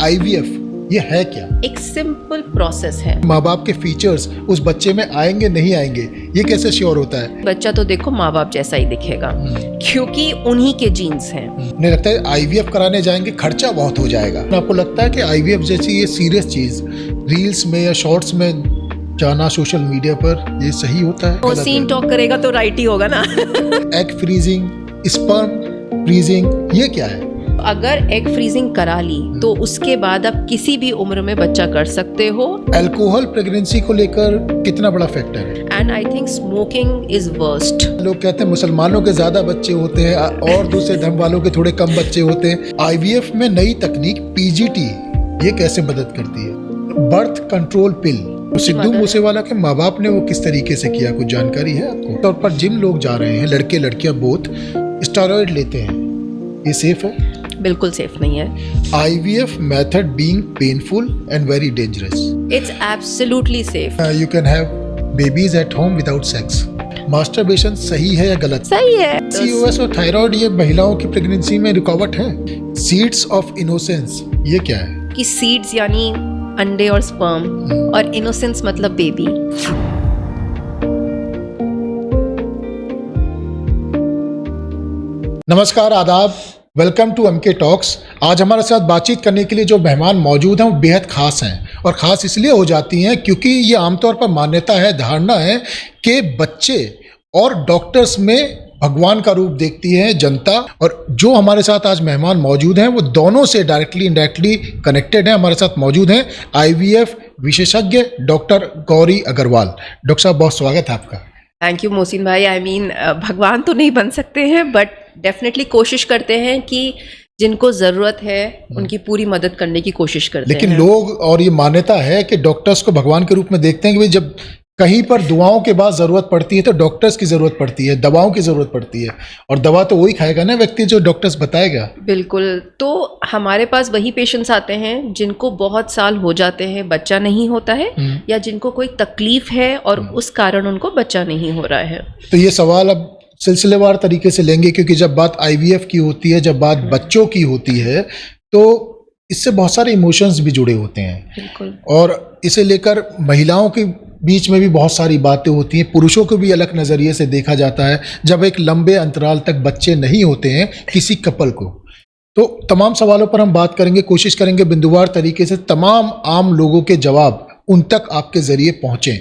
IVF ये है क्या? एक सिंपल प्रोसेस है। माँ बाप के फीचर्स उस बच्चे में आएंगे नहीं आएंगे ये कैसे श्योर होता है? बच्चा तो देखो माँ बाप जैसा ही दिखेगा क्योंकि उन्हीं के जीन्स हैं। मुझे लगता है आईवीएफ कराने जाएंगे खर्चा बहुत हो जाएगा। आपको लगता है कि आईवीएफ जैसी ये सीरियस चीज रील्स में या शॉर्ट्स में जाना सोशल मीडिया पर ये सही होता है? वो सीन टॉक करेगा तो राइट ही होगा ना। एग फ्रीजिंग, स्पर्म फ्रीजिंग ये क्या है? अगर एग फ्रीजिंग करा ली तो उसके बाद आप किसी भी उम्र में बच्चा कर सकते हो। अल्कोहल प्रेगनेंसी को लेकर कितना बड़ा फैक्टर है? And I think smoking is worst. लोग कहते हैं मुसलमानों के ज्यादा बच्चे होते हैं और दूसरे धर्म वालों के थोड़े कम बच्चे होते हैं। आईवीएफ में नई तकनीक पीजीटी ये कैसे मदद करती है? बर्थ कंट्रोल पिल सिद्धू मूसेवाला के माँ बाप ने वो किस तरीके से किया, कुछ जानकारी है आपको? तौर पर जिम लोग जा रहे हैं, लड़के लड़कियां बोथ स्टेरॉइड लेते हैं, ये सेफ है? बिल्कुल सेफ नहीं है। IVF method being painful and very dangerous. It's absolutely safe. You can have babies at home without sex. Masturbation सही है या गलत? सही है। COS और थायराइड ये महिलाओं की प्रेगनेंसी में रुकावट है। Seeds of innocence ये क्या है? कि सीड्स यानी अंडे और स्पर्म और इनोसेंस मतलब बेबी। नमस्कार, आदाब, वेलकम टू एमके टॉक्स। आज हमारे साथ बातचीत करने के लिए जो मेहमान मौजूद हैं वो बेहद खास हैं और ख़ास इसलिए हो जाती हैं क्योंकि ये आमतौर पर मान्यता है, धारणा है कि बच्चे और डॉक्टर्स में भगवान का रूप देखती है जनता। और जो हमारे साथ आज मेहमान मौजूद हैं वो दोनों से डायरेक्टली इनडायरेक्टली कनेक्टेड हैं। हमारे साथ मौजूद हैं आईवीएफ विशेषज्ञ डॉक्टर गौरी अग्रवाल। डॉक्टर साहब, बहुत स्वागत है आपका। थैंक यू मोहसिन भाई। आई मीन भगवान तो नहीं बन सकते हैं बट डेफिनेटली कोशिश करते हैं कि जिनको ज़रूरत है उनकी पूरी मदद करने की कोशिश करते हैं। लेकिन लोग और ये मान्यता है कि डॉक्टर्स को भगवान के रूप में देखते हैं कि भाई जब कहीं पर दुआओं के बाद ज़रूरत पड़ती है तो डॉक्टर्स की ज़रूरत पड़ती है, दवाओं की ज़रूरत पड़ती है, और दवा तो वही खाएगा ना व्यक्ति जो डॉक्टर्स बताएगा। बिल्कुल। तो हमारे पास वही पेशेंट्स आते हैं जिनको बहुत साल हो जाते हैं, बच्चा नहीं होता है, या जिनको कोई तकलीफ है और उस कारण उनको बच्चा नहीं हो रहा है। तो ये सवाल अब सिलसिलेवार तरीके से लेंगे क्योंकि जब बात आईवीएफ की होती है, जब बात बच्चों की होती है, तो इससे बहुत सारे इमोशंस भी जुड़े होते हैं। बिल्कुल। और इसे लेकर महिलाओं के बीच में भी बहुत सारी बातें होती हैं, पुरुषों को भी अलग नज़रिए से देखा जाता है जब एक लंबे अंतराल तक बच्चे नहीं होते हैं किसी कपल को। तो तमाम सवालों पर हम बात करेंगे, कोशिश करेंगे बिंदुवार तरीके से तमाम आम लोगों के जवाब उन तक आपके ज़रिए पहुँचें।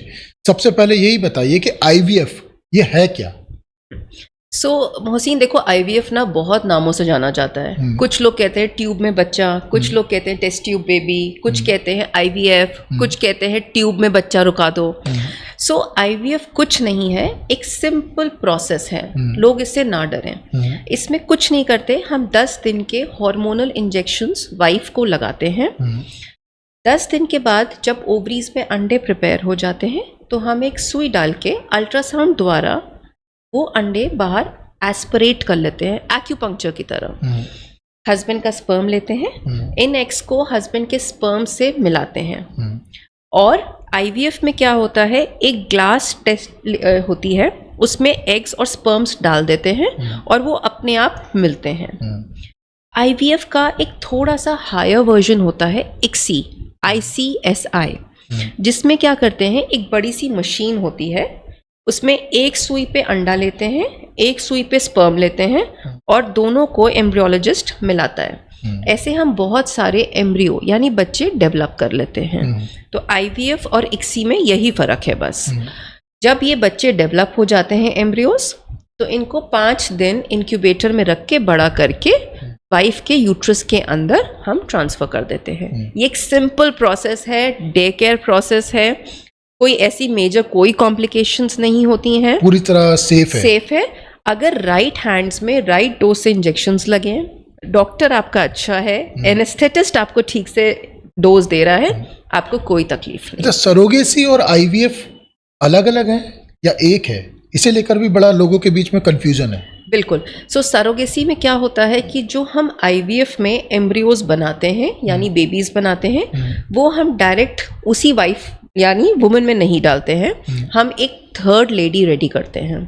सबसे पहले यही बताइए कि आईवीएफ ये है क्या? मोहसिन, देखो आईवीएफ ना बहुत नामों से जाना जाता है। कुछ लोग कहते हैं ट्यूब में बच्चा, कुछ लोग कहते हैं टेस्ट ट्यूब बेबी, कुछ कहते हैं आईवीएफ, कुछ कहते हैं ट्यूब में बच्चा रुका दो। आईवीएफ कुछ नहीं है, एक सिंपल प्रोसेस है। लोग इससे ना डरें। इसमें कुछ नहीं करते, हम 10 दिन के हार्मोनल इंजेक्शंस वाइफ को लगाते हैं। 10 दिन के बाद जब ओवरीज में अंडे प्रिपेयर हो जाते हैं तो हम एक सुई डाल के अल्ट्रासाउंड द्वारा वो अंडे बाहर एस्पिरेट कर लेते हैं, एक्यूपंक्चर की तरह। हस्बैंड का स्पर्म लेते हैं, इन एग्स को हस्बैंड के स्पर्म से मिलाते हैं। और आईवीएफ में क्या होता है, एक ग्लास टेस्ट होती है, उसमें एग्स और स्पर्म्स डाल देते हैं और वो अपने आप मिलते हैं। आईवीएफ का एक थोड़ा सा हायर वर्जन होता है ICSI, जिसमें क्या करते हैं, एक बड़ी सी मशीन होती है, उसमें एक सुई पे अंडा लेते हैं, एक सुई पे स्पर्म लेते हैं और दोनों को एम्ब्रियोलॉजिस्ट मिलाता है। ऐसे हम बहुत सारे एम्ब्रियो यानी बच्चे डेवलप कर लेते हैं। तो आईवीएफ और ICSI में यही फ़र्क है बस। जब ये बच्चे डेवलप हो जाते हैं एम्ब्रियोस, तो इनको 5 दिन इंक्यूबेटर में रख के बड़ा करके वाइफ के यूट्रस के अंदर हम ट्रांसफ़र कर देते हैं। ये एक सिंपल प्रोसेस है, डे केयर प्रोसेस है, कोई ऐसी मेजर कोई कॉम्प्लिकेशंस नहीं होती हैं, पूरी तरह सेफ है। अगर राइट हैंड्स में राइट डोज से इंजेक्शंस लगे, डॉक्टर आपका अच्छा है, एनेस्थेटिस्ट आपको ठीक से डोज दे रहा है, आपको कोई तकलीफ नहीं। तो सरोगेसी और आईवीएफ अलग अलग है या एक है? इसे लेकर भी बड़ा लोगों के बीच में कंफ्यूजन है। बिल्कुल। सरोगेसी में क्या होता है कि जो हम आईवीएफ में एम्ब्रियोज बनाते हैं यानी बेबीज बनाते हैं, वो हम डायरेक्ट उसी वाइफ यानी वुमेन में नहीं डालते हैं, हम एक थर्ड लेडी रेडी करते हैं।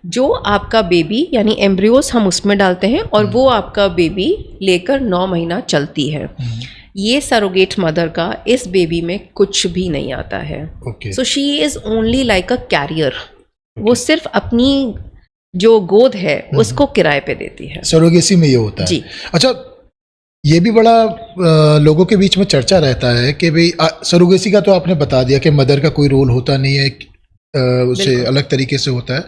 जो आपका बेबी यानी एम्ब्रियोस हम उसमें डालते हैं और वो आपका बेबी लेकर 9 महीना चलती है। ये सरोगेट मदर का इस बेबी में कुछ भी नहीं आता है. Okay. So she is only like a carrier. वो सिर्फ अपनी जो गोद है उसको किराए पे देती है. सरोगेसी में ये होता है. जी. अच्छा, ये भी बड़ा लोगों के बीच में चर्चा रहता है कि भाई सरोगेसी का तो आपने बता दिया कि मदर का कोई रोल होता नहीं है, उसे अलग तरीके से होता है.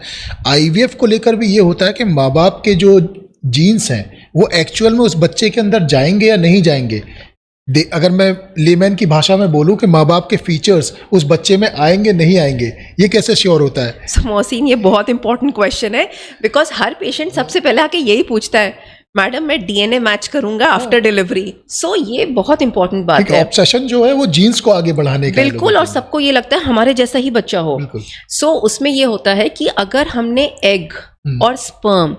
आईवीएफ को लेकर भी ये होता है कि माँ बाप के जो जीन्स हैं वो एक्चुअल में उस बच्चे के अंदर जाएंगे या नहीं जाएंगे. अगर मैं लेमैन की भाषा में बोलूं कि माँ बाप के फीचर्स उस बच्चे में आएंगे नहीं आएंगे, ये कैसे श्योर होता है? So, मोहसिन, ये बहुत इंपॉर्टेंट क्वेश्चन है, बिकॉज हर पेशेंट सबसे पहले आके यही पूछता है, मैडम मैं डीएनए मैच करूंगा आफ्टर डिलीवरी. सो ये बहुत इंपॉर्टेंट बात है. ऑब्सेशन जो है वो जीन्स को आगे बढ़ाने का. बिल्कुल. और सबको ये लगता है हमारे जैसा ही बच्चा हो. सो उसमें ये होता है कि अगर हमने एग और स्पर्म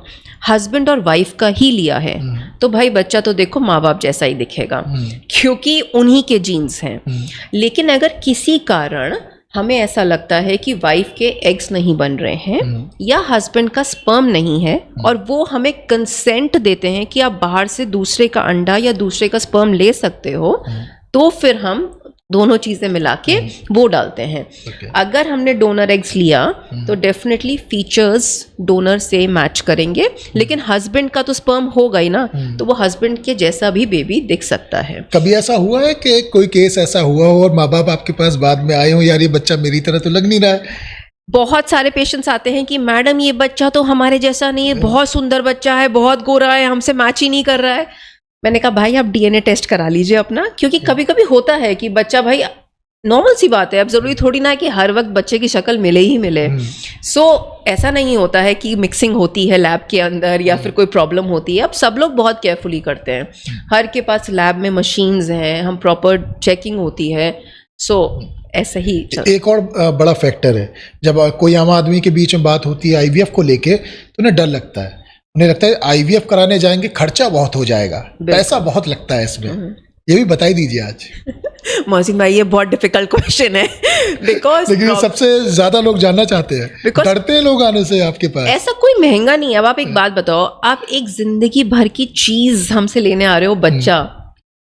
हस्बैंड और वाइफ का ही लिया है तो भाई बच्चा तो देखो माँ बाप जैसा ही दिखेगा, क्योंकि उन्हीं के जीन्स हैं. लेकिन अगर किसी कारण हमें ऐसा लगता है कि वाइफ के एग्स नहीं बन रहे हैं या हस्बैंड का स्पर्म नहीं है और वो हमें कंसेंट देते हैं कि आप बाहर से दूसरे का अंडा या दूसरे का स्पर्म ले सकते हो, तो फिर हम दोनों चीजें मिला के वो डालते हैं. अगर हमने डोनर एग्स लिया तो डेफिनेटली फीचर्स डोनर से मैच करेंगे, लेकिन हस्बैंड का तो स्पर्म होगा ही ना, तो वो हस्बैंड के जैसा भी बेबी दिख सकता है. कभी ऐसा हुआ है कि कोई केस ऐसा हुआ हो और माँ बाप आपके पास बाद में आए हो, यार ये बच्चा मेरी तरह तो लग नहीं रहा है? बहुत सारे पेशेंट्स आते हैं कि मैडम ये बच्चा तो हमारे जैसा नहीं है, बहुत सुंदर बच्चा है, बहुत गोरा है, हमसे मैच ही नहीं कर रहा है. मैंने कहा भाई आप डीएनए टेस्ट करा लीजिए अपना, क्योंकि कभी कभी होता है कि बच्चा, भाई नॉर्मल सी बात है, अब जरूरी थोड़ी ना है कि हर वक्त बच्चे की शक्ल मिले ही मिले. सो ऐसा नहीं होता है कि मिक्सिंग होती है लैब के अंदर या फिर कोई प्रॉब्लम होती है. अब सब लोग बहुत केयरफुली करते हैं, हर के पास लैब में मशीन्स हैं, हम प्रॉपर चेकिंग होती है. सो ऐसा ही. एक और बड़ा फैक्टर है, जब कोई आम आदमी के बीच में बात होती है आईवीएफ को लेके तो उन्हें डर लगता है. उन्हें लगता है आईवीएफ कराने जाएंगे खर्चा बहुत हो जाएगा, पैसा बहुत लगता है इसमें. ये भी बताई दीजिए आज. मोहसिन भाई ये बहुत डिफिकल्ट क्वेश्चन है, बिकॉज लेकिन सबसे ज्यादा लोग जानना चाहते हैं, डरते हैं लोग आने से आपके पास. ऐसा कोई महंगा नहीं है. अब आप एक बात बताओ, आप एक जिंदगी भर की चीज हमसे लेने आ रहे हो, बच्चा,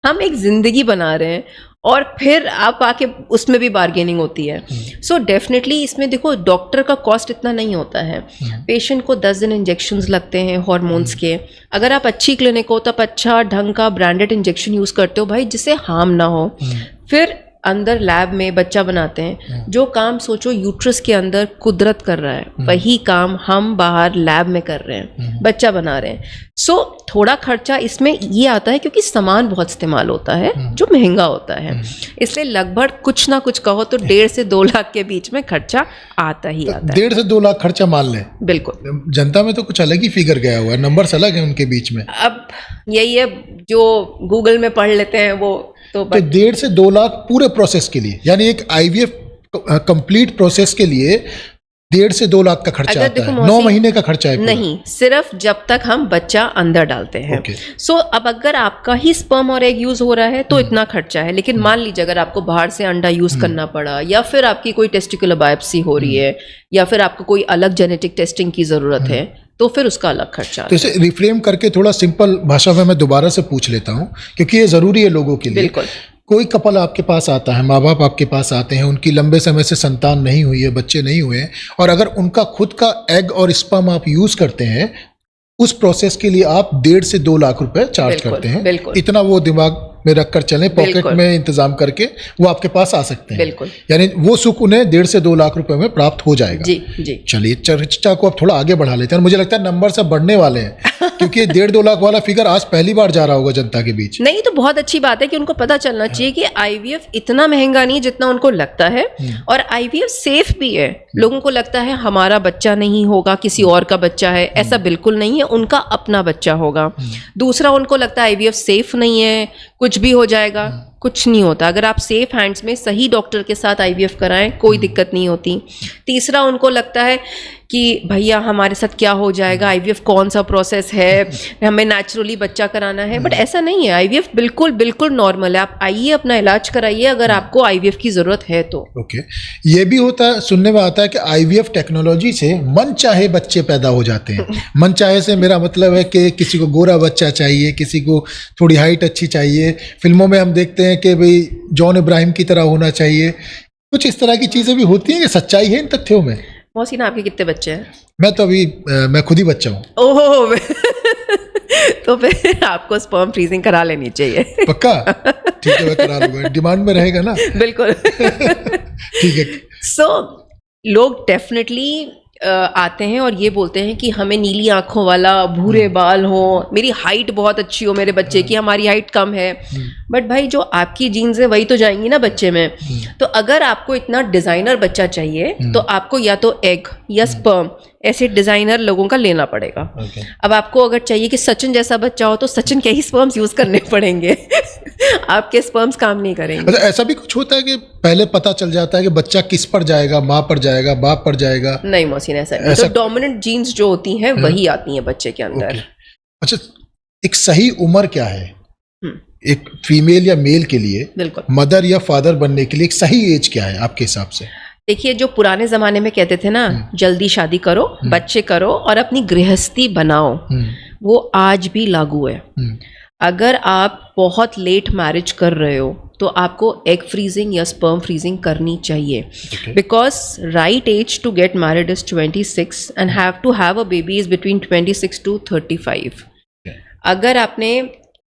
हम एक जिंदगी बना रहे हैं और फिर आप आके उसमें भी बार्गेनिंग होती है. सो डेफिनेटली इसमें देखो डॉक्टर का कॉस्ट इतना नहीं होता है. पेशेंट को 10 दिन इंजेक्शंस लगते हैं हार्मोन्स के. अगर आप अच्छी क्लिनिक हो तब अच्छा ढंग का ब्रांडेड इंजेक्शन यूज़ करते हो भाई, जिससे हार्म ना हो. फिर अंदर लैब में बच्चा बनाते हैं. जो काम सोचो यूट्रस के अंदर कुदरत कर रहा है, वही काम हम बाहर लैब में कर रहे हैं, बच्चा बना रहे हैं. सो थोड़ा खर्चा इसमें ये आता है क्योंकि सामान बहुत इस्तेमाल होता है जो महंगा होता है. इसलिए लगभग कुछ ना कुछ कहो तो 1.5 से 2 लाख के बीच में खर्चा आता ही आता है. 1.5 से 2 लाख खर्चा मान लें. बिल्कुल. जनता में तो कुछ अलग ही फिगर गया हुआ है, नंबर्स अलग हैं उनके बीच में. अब यही है, जो गूगल में पढ़ लेते हैं वो तो 1.5 से 2 लाख पूरे प्रोसेस के लिए, यानी एक आईवीएफ कंप्लीट प्रोसेस के लिए 1.5 से 2 लाख का खर्चा आता है. 9 महीने का खर्चा है नहीं, सिर्फ जब तक हम बच्चा अंदर डालते हैं. सो अब अगर आपका ही स्पर्म और एग यूज हो रहा है तो इतना खर्चा है. लेकिन मान लीजिए अगर आपको बाहर से अंडा यूज करना पड़ा, या फिर आपकी कोई टेस्टिकुलर बायोप्सी हो रही है, या फिर आपको कोई अलग जेनेटिक टेस्टिंग की जरूरत है, तो फिर उसका अलग खर्चा. तो इसे रिफ्रेम करके थोड़ा सिंपल भाषा में मैं दोबारा से पूछ लेता हूँ, क्योंकि ये जरूरी है लोगों के लिए. बिल्कुल. कोई कपल आपके पास आता है, माँ बाप आपके पास आते हैं, उनकी लंबे समय से संतान नहीं हुई है, बच्चे नहीं हुए हैं, और अगर उनका खुद का एग और स्पर्म आप यूज करते हैं, उस प्रोसेस के लिए आप 1.5 से 2 लाख रुपए चार्ज करते हैं. इतना वो दिमाग में रखकर चलें, पॉकेट में इंतजाम करके वो आपके पास आ सकते हैं. बिल्कुल. यानी वो सुख उन्हें 1.5 से 2 लाख रुपए में प्राप्त हो जाएगा. जी जी. चलिए चर्चा को अब थोड़ा आगे बढ़ा लेते हैं. मुझे लगता है नंबर सब बढ़ने वाले हैं क्योंकि 1.5-2 लाख वाला फिगर आज पहली बार जा रहा होगा जनता के बीच. नहीं, तो बहुत अच्छी बात है कि उनको पता चलना चाहिए कि आईवीएफ इतना महंगा नहीं जितना उनको लगता है, और आईवीएफ सेफ भी है. लोगों को लगता है हमारा बच्चा नहीं होगा, किसी और का बच्चा है. ऐसा बिल्कुल नहीं है, उनका अपना बच्चा होगा. दूसरा, उनको लगता है आईवीएफ सेफ नहीं है, कुछ भी हो जाएगा. कुछ नहीं होता। अगर आप सेफ हैंड्स में सही डॉक्टर के साथ आईवीएफ कराएं, कोई दिक्कत नहीं होती। तीसरा, उनको लगता है कि भैया हमारे साथ क्या हो जाएगा, आईवीएफ कौन सा प्रोसेस है, हमें नेचुरली बच्चा कराना है, बट ऐसा नहीं है। आईवीएफ बिल्कुल बिल्कुल नॉर्मल है। आप आइए, अपना इलाज कराइए अगर आपको आईवीएफ की ज़रूरत है तो। ओके, ये भी होता है, सुनने में आता है कि आईवीएफ टेक्नोलॉजी से मन चाहे बच्चे पैदा हो जाते हैं। मन चाहे से मेरा मतलब है कि किसी को गोरा बच्चा चाहिए, किसी को थोड़ी हाइट अच्छी चाहिए। फिल्मों में हम देखते हैं कि भाई जॉन इब्राहिम की तरह होना चाहिए। कुछ इस तरह की चीज़ें भी होती हैं कि सच्चाई है इन तथ्यों में? मोहसिन, आपके कितने बच्चे हैं? मैं तो अभी मैं खुद ही बच्चा हूँ। ओहो तो फिर आपको स्पर्म फ्रीजिंग करा लेनी चाहिए। पक्का? ठीक है, मैं करा लूँगा, डिमांड में रहेगा ना। बिल्कुल। ठीक है। सो लोग डेफिनेटली आते हैं और ये बोलते हैं कि हमें नीली आंखों वाला, भूरे बाल हो, मेरी हाइट बहुत अच्छी हो मेरे बच्चे की, हमारी हाइट कम है। बट भाई जो आपकी जीन्स है वही तो जाएंगी ना बच्चे में। तो अगर आपको इतना डिजाइनर बच्चा चाहिए तो आपको या तो एग या स्पर्म, ऐसे डिजाइनर लोगों का लेना पड़ेगा। अब आपको अगर चाहिए कि सचिन जैसा बच्चा हो तो सचिन के ही स्पर्म्स यूज करने पड़ेंगे। आपके स्पर्म्स काम नहीं करेंगे। अच्छा, ऐसा भी कुछ होता है कि पहले पता चल जाता है कि बच्चा किस पर जाएगा, माँ पर जाएगा, बाप पर जाएगा? नहीं मोहसिन, ऐसा नहीं। तो डोमिनेंट जीन्स जो होती हैं वही आती हैं बच्चे के अंदर। अच्छा, एक सही उम्र क्या है एक फीमेल या मेल के लिए? बिल्कुल। मदर या फादर बनने के लिए एक सही एज क्या है आपके हिसाब से? देखिए, जो पुराने जमाने में कहते थे ना, जल्दी शादी करो, बच्चे करो और अपनी गृहस्थी बनाओ, वो आज भी लागू है। अगर आप बहुत लेट मैरिज कर रहे हो तो आपको एग फ्रीजिंग या स्पर्म फ्रीजिंग करनी चाहिए, because right age to get married is 26 and have to have a baby is between 26 to 35। अगर आपने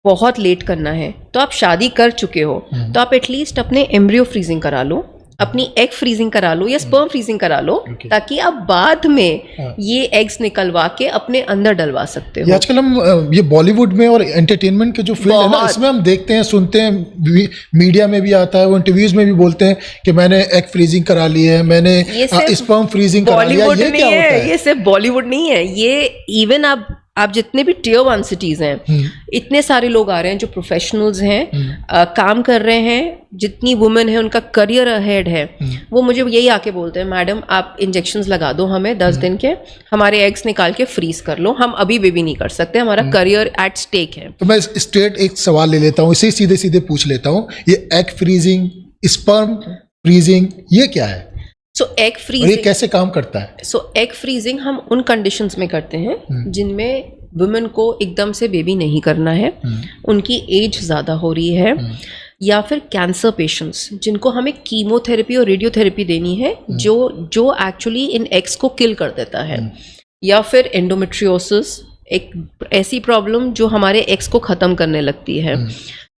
बहुत लेट करना है तो आप शादी कर चुके हो तो आप एटलीस्ट अपने एम्ब्रियो फ्रीजिंग करा लो, अपनी एग फ्रीजिंग करा लो या स्पर्म फ्रीजिंग करा लो, ताकि आप बाद में ये एग्स निकलवा के अपने अंदर डलवा सकते हो। आजकल हम ये बॉलीवुड में और एंटरटेनमेंट के जो फील्ड है ना, इसमें हम देखते हैं, सुनते हैं, मीडिया में भी आता है, वो इंटरव्यूज में भी बोलते हैं कि मैंने एग फ्रीजिंग करा ली है, मैंने स्पर्म फ्रीजिंग करा लिया। ये क्या होता है? ये सिर्फ बॉलीवुड नहीं है, ये इवन आप जितने भी Tier 1 सिटीज हैं, इतने सारे लोग आ रहे हैं जो प्रोफेशनल्स हैं, काम कर रहे हैं, जितनी वुमेन है उनका करियर अहेड है, वो मुझे यही आके बोलते हैं, मैडम आप इंजेक्शंस लगा दो हमें 10 दिन के, हमारे एग्स निकाल के फ्रीज कर लो, हम अभी बेबी नहीं कर सकते, हमारा करियर एट स्टेक है। तो मैं स्ट्रेट एक सवाल ले लेता हूँ, इसे सीधे सीधे पूछ लेता हूँ, ये एग फ्रीजिंग, स्पर्म फ्रीजिंग, ये क्या है? सो एग फ्रीजिंग, ये कैसे काम करता है? सो एग फ्रीजिंग हम उन कंडीशंस में करते हैं जिनमें वुमेन को एकदम से बेबी नहीं करना है, उनकी एज ज़्यादा हो रही है, या फिर कैंसर पेशेंट्स जिनको हमें कीमोथेरेपी और रेडियोथेरेपी देनी है, जो एक्चुअली इन एग्स को किल कर देता है, या फिर एंडोमेट्रियोसिस, एक ऐसी प्रॉब्लम जो हमारे एग्स को ख़त्म करने लगती है।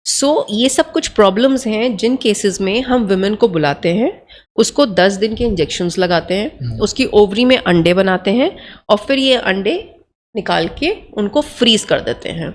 सो ये सब कुछ प्रॉब्लम्स हैं जिन केसेस में हम वुमेन को बुलाते हैं, उसको 10 दिन के इंजेक्शंस लगाते हैं, उसकी ओवरी में अंडे बनाते हैं और फिर ये अंडे निकाल के उनको फ्रीज कर देते हैं।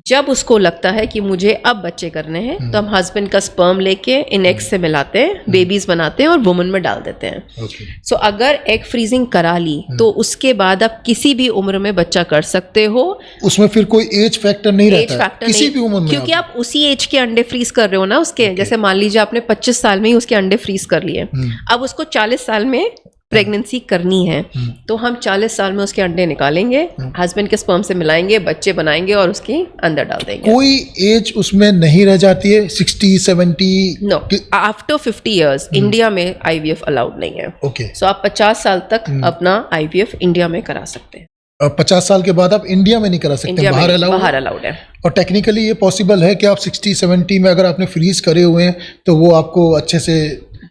जब उसको लगता है कि मुझे अब बच्चे करने हैं तो हम हस्बैंड का स्पर्म लेके इन एग्स से मिलाते हैं, बेबीज बनाते हैं और वुमन में डाल देते हैं। सो अगर एग फ्रीजिंग करा ली तो उसके बाद आप किसी भी उम्र में बच्चा कर सकते हो। उसमें फिर कोई एज फैक्टर नहीं रहता है किसी भी उम्र में, क्योंकि आप उसी एज के अंडे फ्रीज कर रहे हो ना उसके। जैसे मान लीजिए आपने 25 साल में ही उसके अंडे फ्रीज कर लिए, अब उसको 40 साल में प्रेगनेंसी करनी है तो हम 40 साल में उसके अंडे निकालेंगे, हस्बैंड के स्पर्म से मिलाएंगे, बच्चे बनाएंगे और उसके अंदर डाल देंगे। कोई एज उसमें नहीं रह जाती है 60-70? नो, आफ्टर 50 इयर्स इंडिया में आईवीएफ अलाउड नहीं है। ओके, सो आप 50 साल तक अपना आईवीएफ इंडिया में करा सकते हैं। 50 साल के बाद आप इंडिया में नहीं करा सकते, बाहर अलाउड है। और टेक्निकली ये पॉसिबल है कि आप 60-70 में अगर आपने फ्रीज करे हुए हैं तो वो आपको अच्छे से?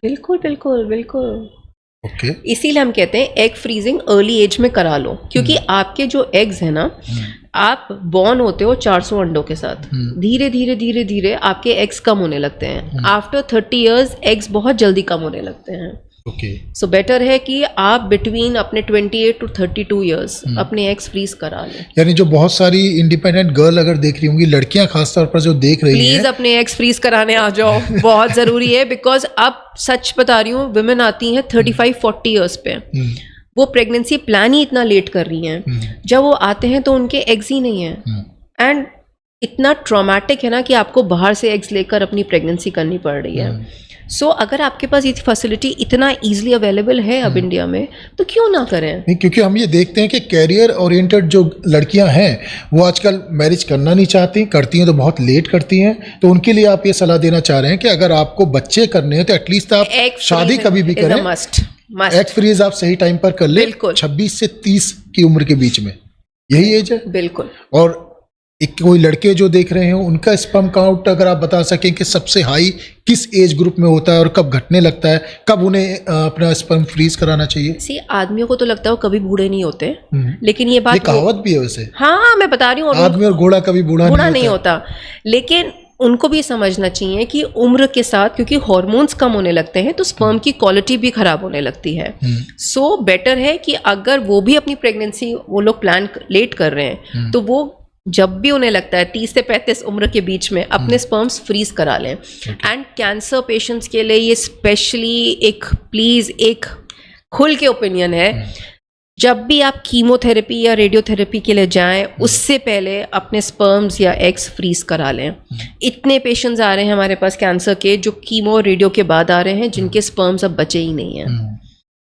बिल्कुल बिल्कुल बिल्कुल। Okay. इसीलिए हम कहते हैं एग फ्रीजिंग अर्ली एज में करा लो, क्योंकि आपके जो एग्स हैं ना, आप बॉर्न होते हो 400 अंडों के साथ, धीरे धीरे धीरे धीरे आपके एग्स कम होने लगते हैं। आफ्टर 30 इयर्स एग्स बहुत जल्दी कम होने लगते हैं। सो बेटर है कि आप बिटवीन अपने 28 to 32 इयर्स अपने एग्स फ्रीज करा लें। यानी जो बहुत सारी इंडिपेंडेंट गर्ल अगर देख रही होंगी, लड़कियां खासतौर पर जो देख रही हैं, प्लीज अपने एग्स फ्रीज कराने आ जाओ, बहुत जरूरी है। बिकॉज अब सच बता रही हूँ, वुमेन आती हैं 35-40 इयर्स पे, वो प्रेगनेंसी प्लान ही इतना लेट कर रही हैं, जब वो आते हैं तो उनके एग्स ही नहीं है। एंड इतना ट्रॉमेटिक है ना कि आपको बाहर से एग्स लेकर अपनी प्रेगनेंसी करनी पड़ रही है। सो अगर आपके पास ये फैसिलिटी इतना इजीली अवेलेबल है अब इंडिया में, तो क्यों ना करें? नहीं, क्योंकि हम ये देखते हैं कि कैरियर ओरिएंटेड जो लड़कियां हैं वो आजकल मैरिज करना नहीं चाहती, करती हैं तो बहुत लेट करती हैं। तो उनके लिए आप ये सलाह देना चाह रहे हैं कि अगर आपको बच्चे करने हैं तो एटलीस्ट आप शादी कभी भी करें, एग फ्रीज आप सही टाइम पर कर ले, 26 से 30 की उम्र के बीच में, यही एज है। बिल्कुल। और एक कोई लड़के जो देख रहे हैं उनका स्पर्म काउंट अगर आप बता सकें कि सबसे हाई किस एज ग्रुप में होता है और कब घटने लगता है, कब उन्हें अपना स्पर्म फ्रीज कराना चाहिए? सी आदमियों को तो लगता है वो कभी बूढ़े नहीं होते, लेकिन ये बात कहावत भी है वैसे। हाँ, मैं बता रही हूँ, आदमी और घोड़ा कभी बूढ़ा नहीं होता। लेकिन उनको भी समझना चाहिए कि उम्र के साथ, क्योंकि हार्मोन्स कम होने लगते हैं तो स्पर्म की क्वालिटी भी खराब होने लगती है। सो बेटर है कि अगर वो भी अपनी प्रेगनेंसी वो लोग प्लान लेट कर रहे हैं तो वो जब भी उन्हें लगता है 30 से 35 उम्र के बीच में अपने स्पर्म्स फ्रीज करा लें। एंड कैंसर पेशेंट्स के लिए ये स्पेशली एक प्लीज एक खुल के ओपिनियन है, जब भी आप कीमोथेरेपी या रेडियोथेरेपी के लिए जाएं उससे पहले अपने स्पर्म्स या एग्स फ्रीज करा लें। इतने पेशेंट्स आ रहे हैं हमारे पास कैंसर के जो कीमो और रेडियो के बाद आ रहे हैं जिनके स्पर्म्स अब बचे ही नहीं हैं।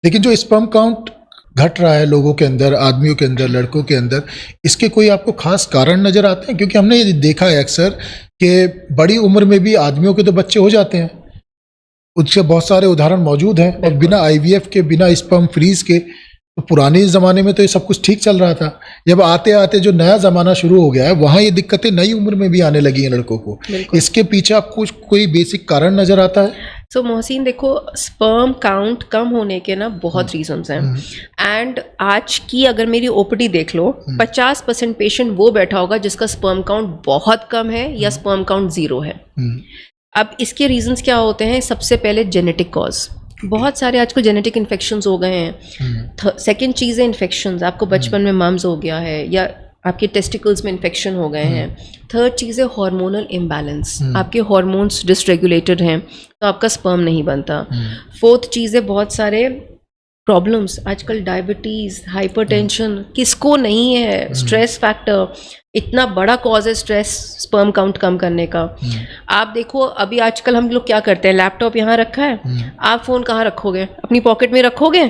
लेकिन जो स्पर्म काउंट घट रहा है लोगों के अंदर, आदमियों के अंदर, लड़कों के अंदर, इसके कोई आपको खास कारण नजर आते हैं? क्योंकि हमने ये देखा है अक्सर कि बड़ी उम्र में भी आदमियों के तो बच्चे हो जाते हैं, उसके बहुत सारे उदाहरण मौजूद हैं, और बिना आईवीएफ के, बिना स्पर्म फ्रीज के। तो पुराने ज़माने में तो ये सब कुछ ठीक चल रहा था। जब आते आते जो नया ज़माना शुरू हो गया है वहाँ ये दिक्कतें नई उम्र में भी आने लगी हैं लड़कों को। इसके पीछे आपको कोई बेसिक कारण नज़र आता है? सो मोहसिन देखो, स्पर्म काउंट कम होने के ना बहुत रीजंस हैं। एंड आज की अगर मेरी ओपीडी देख लो, 50% पेशेंट वो बैठा होगा जिसका स्पर्म काउंट बहुत कम है या स्पर्म काउंट 0 है। अब इसके रीजंस क्या होते हैं? सबसे पहले जेनेटिक कॉज, बहुत सारे आजकल जेनेटिक इन्फेक्शंस हो गए हैं। सेकंड चीज़ है इन्फेक्शंस, आपको बचपन में मम्स हो गया है या आपके टेस्टिकल्स में इन्फेक्शन हो गए हैं। थर्ड चीज़ है हार्मोनल इम्बैलेंस, आपके हार्मोन्स डिसरेगुलेटेड हैं तो आपका स्पर्म नहीं बनता। फोर्थ चीज़ है बहुत सारे प्रॉब्लम्स, आजकल डायबिटीज़, हाइपरटेंशन, किसको नहीं है? स्ट्रेस फैक्टर इतना बड़ा कॉज है स्ट्रेस स्पर्म काउंट कम करने का। आप देखो अभी आजकल हम लोग क्या करते हैं, लैपटॉप यहाँ रखा है, आप फ़ोन कहाँ रखोगे? अपनी पॉकेट में रखोगे?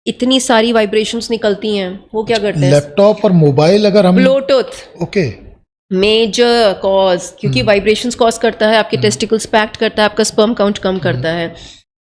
इतनी सारी वाइब्रेशंस निकलती हैं, वो क्या करते हैं? लैपटॉप और मोबाइल अगर हम ब्लूटूथ, ओके, मेजर कॉज, क्योंकि वाइब्रेशंस कॉज करता है, आपके टेस्टिकल्स पैक्ट करता है, आपका स्पर्म काउंट कम करता है।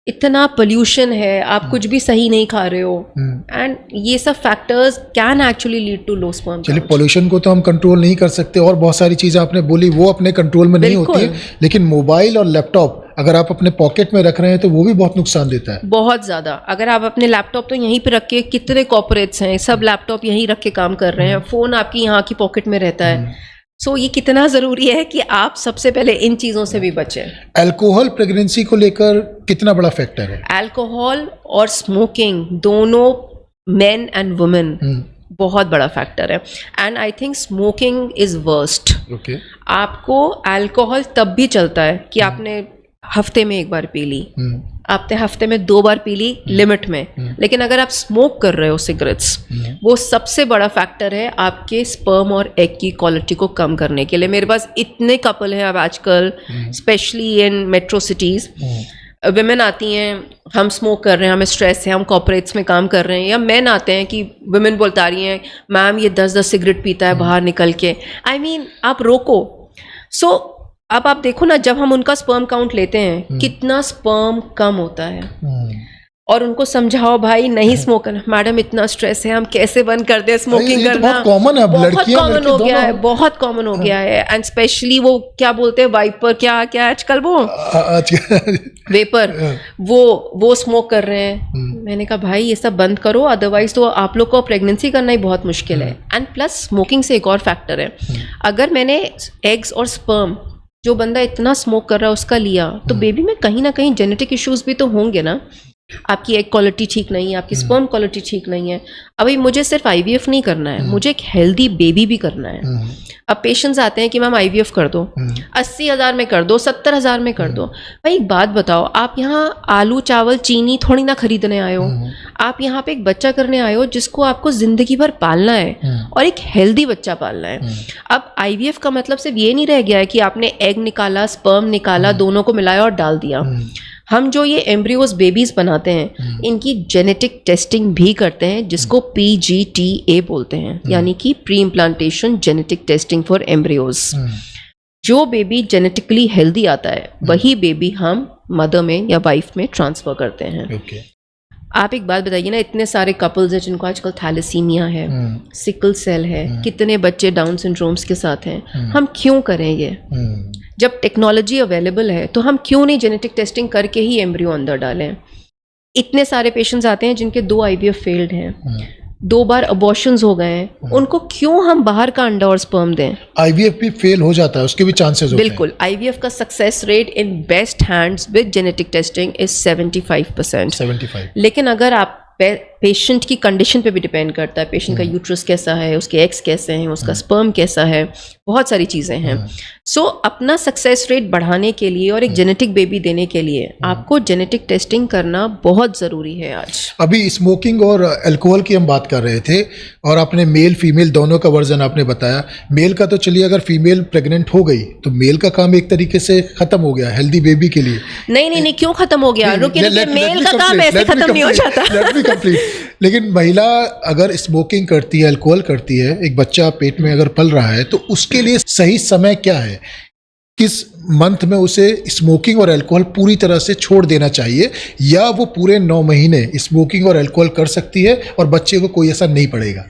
इतना पोल्यूशन है, आप कुछ भी सही नहीं खा रहे हो, एंड ये सब factors can actually lead to low sperm. चलिए, पोल्यूशन को तो हम कंट्रोल नहीं कर सकते और बहुत सारी चीज़ें आपने बोली वो अपने कंट्रोल में नहीं होती है, लेकिन मोबाइल और लैपटॉप अगर आप अपने पॉकेट में रख रहे हैं तो वो भी बहुत नुकसान देता है, बहुत ज़्यादा। अगर आप अपने लैपटॉप तो यहीं पे रख के, कितने कॉर्पोरेट्स हैं सब लैपटॉप यहीं रख के काम कर रहे हैं, फ़ोन आपकी यहाँ की पॉकेट में रहता है। सो ये कितना ज़रूरी है कि आप सबसे पहले इन चीज़ों से भी बचें। अल्कोहल प्रेगनेंसी को लेकर कितना बड़ा फैक्टर है? अल्कोहल और स्मोकिंग दोनों मेन एंड वुमेन बहुत बड़ा फैक्टर है। And I think smoking is worst. आपको अल्कोहल तब भी चलता है कि आपने हफ्ते में 1 बार पी ली, आपने हफ्ते में 2 बार पी ली लिमिट में, लेकिन अगर आप स्मोक कर रहे हो सिगरेट्स, वो सबसे बड़ा फैक्टर है आपके स्पर्म और एग की क्वालिटी को कम करने के लिए। मेरे पास इतने कपल हैं अब आजकल, specially in metro cities, women आती हैं, हम स्मोक कर रहे हैं, हमें स्ट्रेस है, हम कॉर्पोरेट्स में काम कर रहे हैं, या मेन आते हैं कि विमेन बोलता रही हैं मैम ये 10-10 सिगरेट पीता है बाहर निकल के। आई मीन आप रोको। सो अब आप देखो ना, जब हम उनका स्पर्म काउंट लेते हैं कितना स्पर्म कम होता है, और उनको समझाओ भाई नहीं स्मोक करना, मैडम इतना स्ट्रेस है, हम कैसे बंद कर दे स्मोकिंग करना? बहुत कॉमन है, बहुत कॉमन हो गया है, बहुत कॉमन हो गया है। एंड स्पेशली वो क्या बोलते हैं वाइपर, क्या क्या आजकल वो वेपर, वो स्मोक कर रहे हैं। मैंने कहा भाई ये सब बंद करो, अदरवाइज तो आप लोग को प्रेगनेंसी करना ही बहुत मुश्किल है। एंड प्लस स्मोकिंग से एक और फैक्टर है, अगर मैंने एग्स और स्पर्म जो बंदा इतना स्मोक कर रहा है उसका लिया, तो बेबी में कहीं ना कहीं जेनेटिक इश्यूज भी तो होंगे ना। आपकी एग क्वालिटी ठीक नहीं है, आपकी स्पर्म क्वालिटी ठीक नहीं है। अभी मुझे सिर्फ आईवीएफ नहीं करना है, मुझे एक हेल्दी बेबी भी करना है। अब पेशेंट्स आते हैं कि मैम आईवीएफ कर दो, 80,000 में कर दो, 70,000 में कर दो। भाई एक बात बताओ, आप यहाँ आलू चावल चीनी थोड़ी ना खरीदने आए हो, आप यहाँ पे एक बच्चा करने आए हो जिसको आपको जिंदगी भर पालना है और एक हेल्दी बच्चा पालना है। अब आईवीएफ का मतलब सिर्फ ये नहीं रह गया है कि आपने एग निकाला, स्पर्म निकाला, दोनों को मिलाया और डाल दिया। हम जो ये एम्ब्रियोज बेबीज बनाते हैं, इनकी जेनेटिक टेस्टिंग भी करते हैं, जिसको PGTA बोलते हैं, यानी कि pre implantation genetic testing for embryos. जो बेबी जेनेटिकली हेल्दी आता है वही बेबी हम मदर में या वाइफ में ट्रांसफर करते हैं। आप एक बात बताइए ना, इतने सारे कपल्स हैं जिनको आजकल थैलेसीमिया है, सिकल सेल है, कितने बच्चे डाउन सिंड्रोम्स के साथ हैं, हम क्यों करें ये? जब टेक्नोलॉजी अवेलेबल है तो हम क्यों नहीं जेनेटिक टेस्टिंग करके ही एम्ब्रियो अंदर डालें? इतने सारे पेशेंट्स आते हैं जिनके 2 IVF फेल्ड हैं, 2 बार अबॉर्शंस हो गए हैं, उनको क्यों हम बाहर का अंडा और स्पर्म दें? आईवीएफ भी फेल हो जाता है, उसके भी चांसेस होते हैं। बिल्कुल, आईवीएफ का success rate in best hands with genetic testing is 75%। 75। लेकिन अगर आप पेशेंट की कंडीशन पे भी डिपेंड करता है, पेशेंट का यूट्रस कैसा है, उसके एग्स कैसे हैं, उसका स्पर्म कैसा है, बहुत सारी चीज़ें हैं। सो अपना सक्सेस रेट बढ़ाने के लिए और एक जेनेटिक बेबी देने के लिए आपको जेनेटिक टेस्टिंग करना बहुत ज़रूरी है आज। अभी स्मोकिंग और अल्कोहल की हम बात कर रहे थे और आपने मेल फीमेल दोनों का वर्जन आपने बताया। मेल का तो चलिए, अगर फीमेल प्रेग्नेंट हो गई तो मेल का काम एक तरीके से खत्म हो गया हेल्दी बेबी के लिए। नहीं, क्यों खत्म हो गया? रुकिए, मेल का काम ऐसे खत्म नहीं हो जाता। लेकिन महिला अगर स्मोकिंग करती है, अल्कोहल करती है, एक बच्चा पेट में अगर पल रहा है, तो उसके लिए सही समय क्या है? किस मंथ में उसे स्मोकिंग और अल्कोहल पूरी तरह से छोड़ देना चाहिए, या वो पूरे 9 महीने स्मोकिंग और अल्कोहल कर सकती है और बच्चे को कोई असर नहीं पड़ेगा?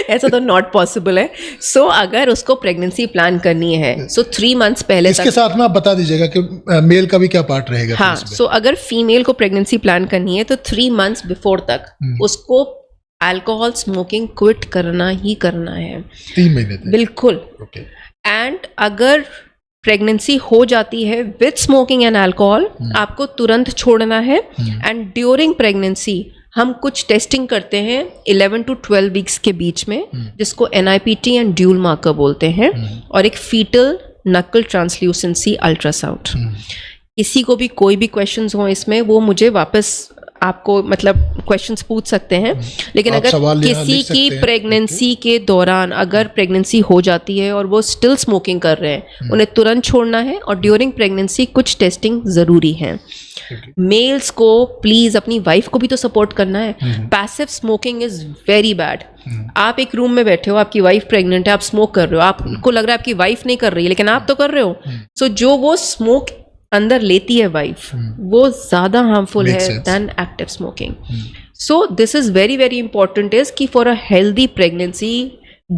ऐसा तो नॉट पॉसिबल है। सो अगर उसको प्रेगनेंसी प्लान करनी है, सो 3 मंथ्स पहले इसके साथ में आप बता दीजिएगा कि मेल का भी क्या पार्ट रहेगा। हाँ, सो अगर फीमेल को प्रेगनेंसी प्लान करनी है तो 3 मंथ्स बिफोर तक उसको अल्कोहल स्मोकिंग क्विट करना ही करना है। 3 महीने तक? बिल्कुल। एंड अगर प्रेगनेंसी हो जाती है विद स्मोकिंग एंड अल्कोहल, आपको तुरंत छोड़ना है। एंड ड्यूरिंग प्रेगनेंसी हम कुछ टेस्टिंग करते हैं 11 to 12 वीक्स के बीच में, जिसको NIPT एंड ड्यूल मार्कर बोलते हैं, और एक फीटल नकल ट्रांसल्यूसेंसी अल्ट्रासाउंड। किसी को भी कोई भी क्वेश्चंस हो इसमें, वो मुझे वापस आपको मतलब क्वेश्चंस पूछ सकते हैं। लेकिन अगर किसी की प्रेगनेंसी के दौरान अगर प्रेगनेंसी हो जाती है और वो स्टिल स्मोकिंग कर रहे हैं, उन्हें तुरंत छोड़ना है। और ड्यूरिंग प्रेगनेंसी कुछ टेस्टिंग ज़रूरी है। मेल्स को प्लीज़ अपनी वाइफ को भी तो सपोर्ट करना है। Passive smoking is very bad. आप एक रूम में बैठे हो, आपकी वाइफ प्रेग्नेंट है, आप स्मोक कर रहे हो, आपको लग रहा है आपकी वाइफ नहीं कर रही है, लेकिन आप तो कर रहे हो। सो जो वो स्मोक अंदर लेती है वाइफ, वो ज़्यादा हार्मफुल है than active smoking. So this is very very important is कि for a healthy pregnancy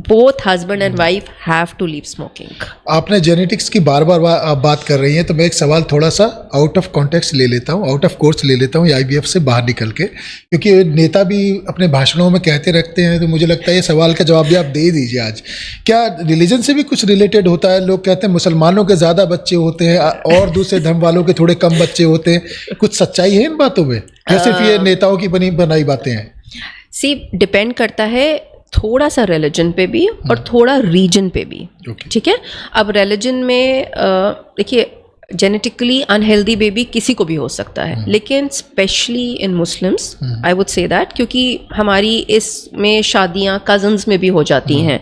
both husband and wife have to leave smoking. आपने जेनेटिक्स की बार बार आप बात कर रही हैं, तो मैं एक सवाल थोड़ा सा आउट ऑफ कॉन्टेक्स्ट ले लेता हूँ, आउट ऑफ कोर्स ले लेता हूँ, IVF से बाहर निकल के, क्योंकि नेता भी अपने भाषणों में कहते रखते हैं, तो मुझे लगता है ये सवाल का जवाब भी आप दे दीजिए आज। क्या रिलीजन से भी कुछ रिलेटेड होता है? लोग कहते हैं मुसलमानों के ज़्यादा बच्चे होते हैं और दूसरे धर्म वालों के थोड़े कम बच्चे होते हैं। कुछ सच्चाई है इन बातों में, या सिर्फ ये नेताओं की बनाई बातें हैं? सी डिपेंड करता है थोड़ा सा रिलीजन पे भी और थोड़ा रीजन पे भी। ठीक है। अब रिलीजन में देखिए, जेनेटिकली अनहेल्दी बेबी किसी को भी हो सकता है, लेकिन specially in Muslims I would say that, क्योंकि हमारी इसमें शादियां कजन्स में भी हो जाती हैं।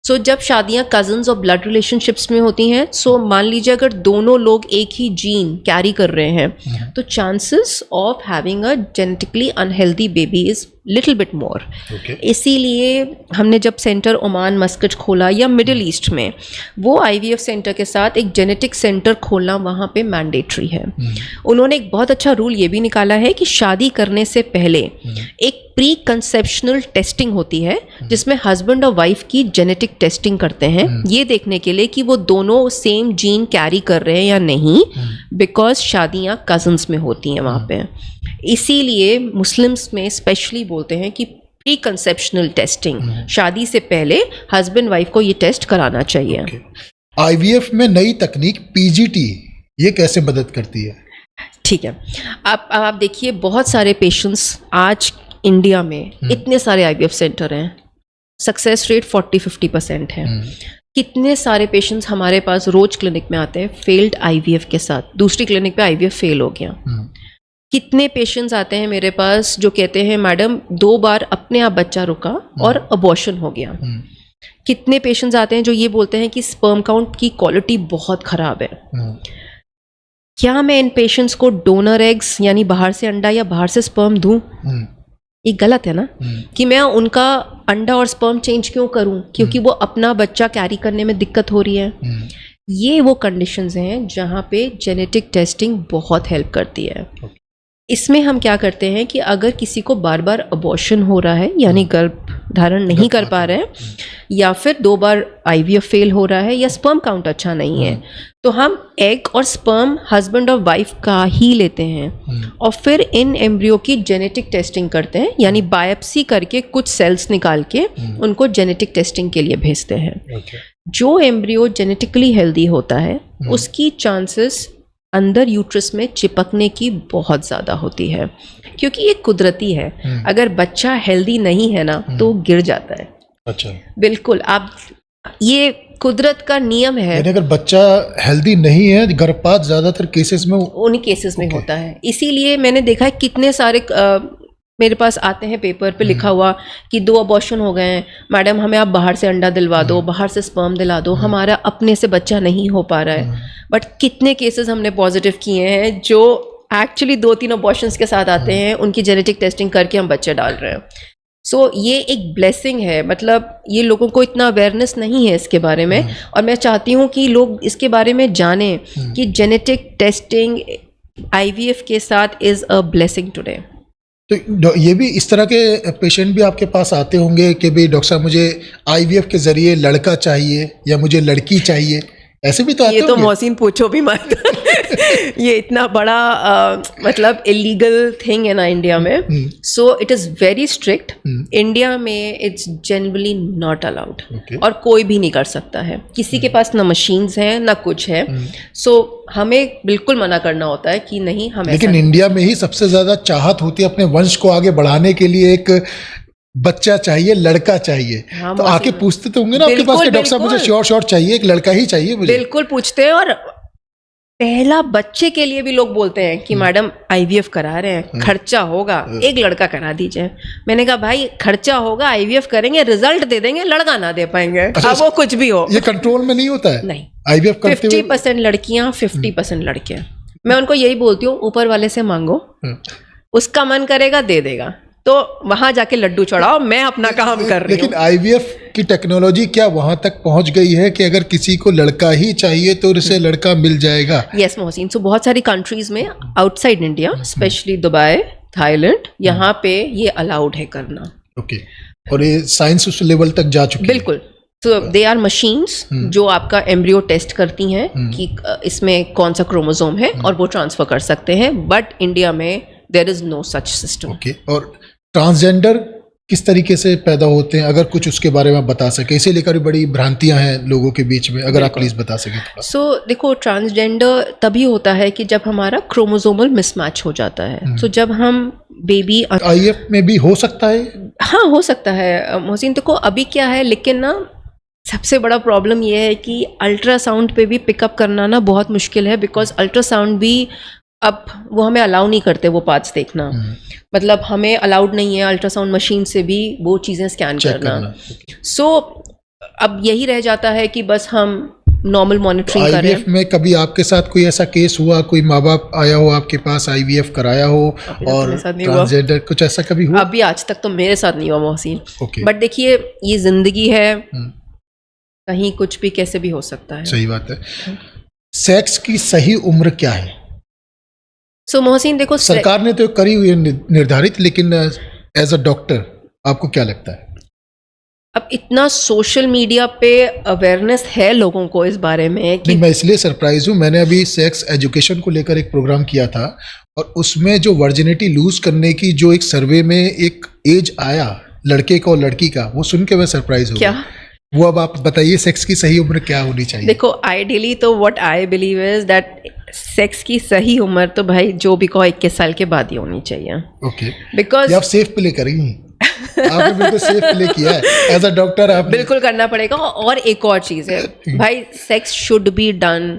सो जब शादियां कजन्स और ब्लड रिलेशनशिप्स में होती हैं, सो मान लीजिए अगर दोनों लोग एक ही जीन कैरी कर रहे हैं, तो chances of having a genetically unhealthy baby is little bit more. इसीलिए हमने जब सेंटर ओमान मस्कट खोला या मिडिल ईस्ट में, वो IVF सेंटर के साथ एक जेनेटिक सेंटर खोलना वहाँ पे मैंडेटरी है। उन्होंने एक बहुत अच्छा रूल ये भी निकाला है कि शादी करने से पहले एक प्री कंसेप्शनल टेस्टिंग होती है, जिसमें हस्बैंड और वाइफ की जेनेटिक टेस्टिंग करते हैं, ये देखने के लिए कि वो दोनों सेम जीन कैरी कर रहे हैं या नहीं, बिकॉज शादियाँ कजन्स में होती हैं वहाँ पे। इसीलिए मुस्लिम्स में स्पेशली बोलते हैं कि प्री कंसेप्शनल टेस्टिंग, शादी से पहले हस्बैंड वाइफ को ये टेस्ट कराना चाहिए। IVF में नई तकनीक PGT, ये कैसे मदद करती है? ठीक है, आप देखिए बहुत सारे पेशेंट्स आज इंडिया में इतने सारे आईवीएफ सेंटर हैं, सक्सेस रेट 40-50% है। कितने सारे पेशेंट्स हमारे पास रोज क्लिनिक में आते हैं फेल्ड आईवीएफ के साथ, दूसरी क्लिनिक पे आईवीएफ फेल हो गया। कितने पेशेंट्स आते हैं मेरे पास जो कहते हैं मैडम 2 बार अपने आप बच्चा रुका और अबॉर्शन हो गया। कितने पेशेंट्स आते हैं जो ये बोलते हैं कि स्पर्म काउंट की क्वालिटी बहुत ख़राब है। क्या मैं इन पेशेंट्स को डोनर एग्स यानी बाहर से अंडा या बाहर से स्पर्म दूं? ये गलत है ना कि मैं उनका अंडा और स्पर्म चेंज क्यों करूं क्योंकि वो अपना बच्चा कैरी करने में दिक्कत हो रही है। ये वो कंडीशंस हैं जहाँ पे जेनेटिक टेस्टिंग बहुत हेल्प करती है। इसमें हम क्या करते हैं कि अगर किसी को बार बार अबॉर्शन हो रहा है यानी गर्भ धारण नहीं कर पा रहे हैं या फिर 2 बार आईवीएफ फेल हो रहा है या स्पर्म काउंट अच्छा नहीं है, तो हम एग और स्पर्म हस्बैंड और वाइफ का ही लेते हैं और फिर इन एम्ब्रियो की जेनेटिक टेस्टिंग करते हैं यानी बायोप्सी करके कुछ सेल्स निकाल के उनको जेनेटिक टेस्टिंग के लिए भेजते हैं। जो एम्ब्रियो जेनेटिकली हेल्दी होता है उसकी चांसेस अंदर यूट्रस में चिपकने की बहुत ज़्यादा होती है क्योंकि ये कुदरती है। अगर बच्चा हेल्दी नहीं है ना तो गिर जाता है। अच्छा, बिल्कुल, आप ये कुदरत का नियम है। यानी अगर बच्चा हेल्दी नहीं है, गर्भपात ज़्यादातर केसेस में उन्हीं केसेस में होता है। इसीलिए मैंने देखा है कितने सारे मेरे पास आते हैं पेपर पे लिखा हुआ कि 2 अबॉर्शन हो गए हैं मैडम, हमें आप बाहर से अंडा दिलवा दो, बाहर से स्पर्म दिला दो, हमारा अपने से बच्चा नहीं हो पा रहा है। बट कितने केसेस हमने पॉजिटिव किए हैं जो एक्चुअली 2-3 अबॉर्शंस के साथ आते हैं, उनकी जेनेटिक टेस्टिंग करके हम बच्चे डाल रहे हैं। सो ये एक ब्लेसिंग है। मतलब ये लोगों को इतना अवेयरनेस नहीं है इसके बारे में और मैं चाहती हूँ कि लोग इसके बारे में जानें कि जेनेटिक टेस्टिंग आईवीएफ के साथ इज़ अ ब्लेसिंग टुडे। तो ये भी इस तरह के पेशेंट भी आपके पास आते होंगे कि भाई डॉक्टर साहब मुझे आईवीएफ के ज़रिए लड़का चाहिए या मुझे लड़की चाहिए, ऐसे भी तो आते ये तो होंगे? मोहसिन पूछो भी मत। ये इतना बड़ा मतलब इलीगल थिंग है ना इंडिया में। So it is very strict. India में इट्स जनरली नॉट अलाउड और कोई भी नहीं कर सकता है। किसी के पास ना मशीन्स हैं ना कुछ है। सो हमें बिल्कुल मना करना होता है कि नहीं हम। लेकिन इंडिया में ही सबसे ज़्यादा चाहत होती है अपने वंश को आगे बढ़ाने के लिए, एक बच्चा चाहिए, लड़का चाहिए। हाँ, तो आके पूछते तो होंगे ना आपके पास कि डॉक्टर साहब मुझे श्योर चाहिए, एक लड़का ही चाहिए मुझे। बिल्कुल पूछते हैं और पहला बच्चे के लिए भी लोग बोलते हैं कि मैडम आईवीएफ करा रहे हैं, खर्चा होगा, एक लड़का करा दीजिए। मैंने कहा भाई खर्चा होगा, आईवीएफ करेंगे, रिजल्ट दे देंगे, लड़का ना दे पाएंगे। अब वो कुछ भी हो, ये कंट्रोल में नहीं होता है। नहीं, आईवीएफ करते 50% लड़कियां 50% लड़के। मैं उनको यही बोलती हूँ ऊपर वाले से मांगो, उसका मन करेगा दे देगा, तो वहां जाके लड्डू चढ़ाओ, मैं अपना काम कर रही हूँ। लेकिन आईवीएफ की टेक्नोलॉजी क्या वहां तक पहुंच गई है कि अगर किसी को लड़का ही चाहिए तो उसे लड़का मिल जाएगा? यस मोहसिन, सो बहुत सारी कंट्रीज में outside India, specially Dubai, Thailand, यहाँ पे ये अलाउड है करना। ओके, और ये साइंस उस लेवल तक जा चुकी है? बिल्कुल। तो दे आर मशीन्स जो आपका एम्ब्रियो टेस्ट करती हैं कि इसमें कौन सा क्रोमोसोम है और वो ट्रांसफर कर सकते हैं। बट इंडिया में there is no such system. Okay, और ट्रांसजेंडर किस तरीके से पैदा होते हैं, अगर कुछ उसके बारे में बता सके? इसे लेकर बड़ी भ्रांतियां हैं लोगों के बीच में, अगर आप प्लीज बता सके। सो देखो, ट्रांसजेंडर तभी होता है कि जब हमारा क्रोमोसोमल मिसमैच हो जाता है। सो जब हम बेबी आईवीएफ में भी हो सकता है? हाँ, हो सकता है मोहसिन। देखो अभी क्या है, लेकिन ना सबसे बड़ा प्रॉब्लम ये है कि अल्ट्रासाउंड पे भी पिकअप करना ना बहुत मुश्किल है, बिकॉज अल्ट्रासाउंड भी अब वो हमें अलाउ नहीं करते वो पार्ट्स देखना। मतलब हमें अलाउड नहीं है अल्ट्रासाउंड मशीन से भी वो चीज़ें स्कैन करना। सो अब यही रह जाता है कि बस हम नॉर्मल मॉनिटरिंग करें। आईवीएफ में कभी आपके साथ कोई ऐसा केस हुआ, कोई माँ बाप आया हो आपके पास, आईवीएफ कराया हो और ट्रांसजेंडर, कुछ ऐसा कभी हुआ? अभी आज तक तो मेरे साथ नहीं हुआ मोहसिन। बट देखिए, ये जिंदगी है, कहीं कुछ भी कैसे भी हो सकता है। सही बात है। सेक्स की सही उम्र क्या है? सो मोहसिन देखो, सरकार ने तो करी हुई है निर्धारित, लेकिन एज अ डॉक्टर आपको क्या लगता है? अब इतना सोशल मीडिया पे अवेयरनेस है लोगों को इस बारे में कि मैं इसलिए सरप्राइज हूँ। मैंने अभी सेक्स एजुकेशन को लेकर एक प्रोग्राम किया था और उसमें जो वर्जिनिटी लूज करने की जो एक सर्वे में एक एज आया लड़के का और लड़की का, वो सुन के मैं सरप्राइज हो गया। वो अब आप बताइए, सेक्स की सही उम्र क्या होनी चाहिए? देखो आइडियली तो what I believe is that sex की सही उम्र तो भाई जो भी कहो 21 साल के बाद ही होनी चाहिए। ओके, बिकॉज आप सेफ प्ले करेंगी। आपने बिल्कुल सेफ प्ले किया है एज अ डॉक्टर, आप बिल्कुल करना पड़ेगा। और एक और चीज है भाई, sex should be done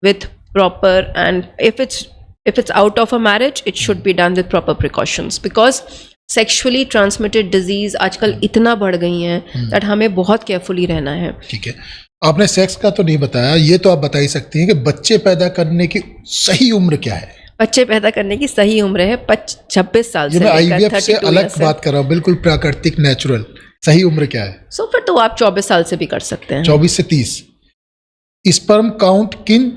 with proper, and if it's out of a marriage it should be done with proper precautions, because sexually transmitted disease आजकल इतना बढ़ गई हैं दैट हमें बहुत केयरफुली रहना है। ठीक है, आपने सेक्स का तो नहीं बताया, ये तो आप बता ही सकती हैं कि बच्चे पैदा करने की सही उम्र क्या है? बच्चे पैदा करने की सही उम्र है 26 साल से मैं लेकर आईवीएफ से 32 अलग ईयर्स से। बात कर रहा हूँ, बिल्कुल प्राकृतिक नेचुरल। सही उम्र क्या है? सो फिर तो आप 24 साल से भी कर सकते हैं। 24 से 30। स्पर्म काउंट किन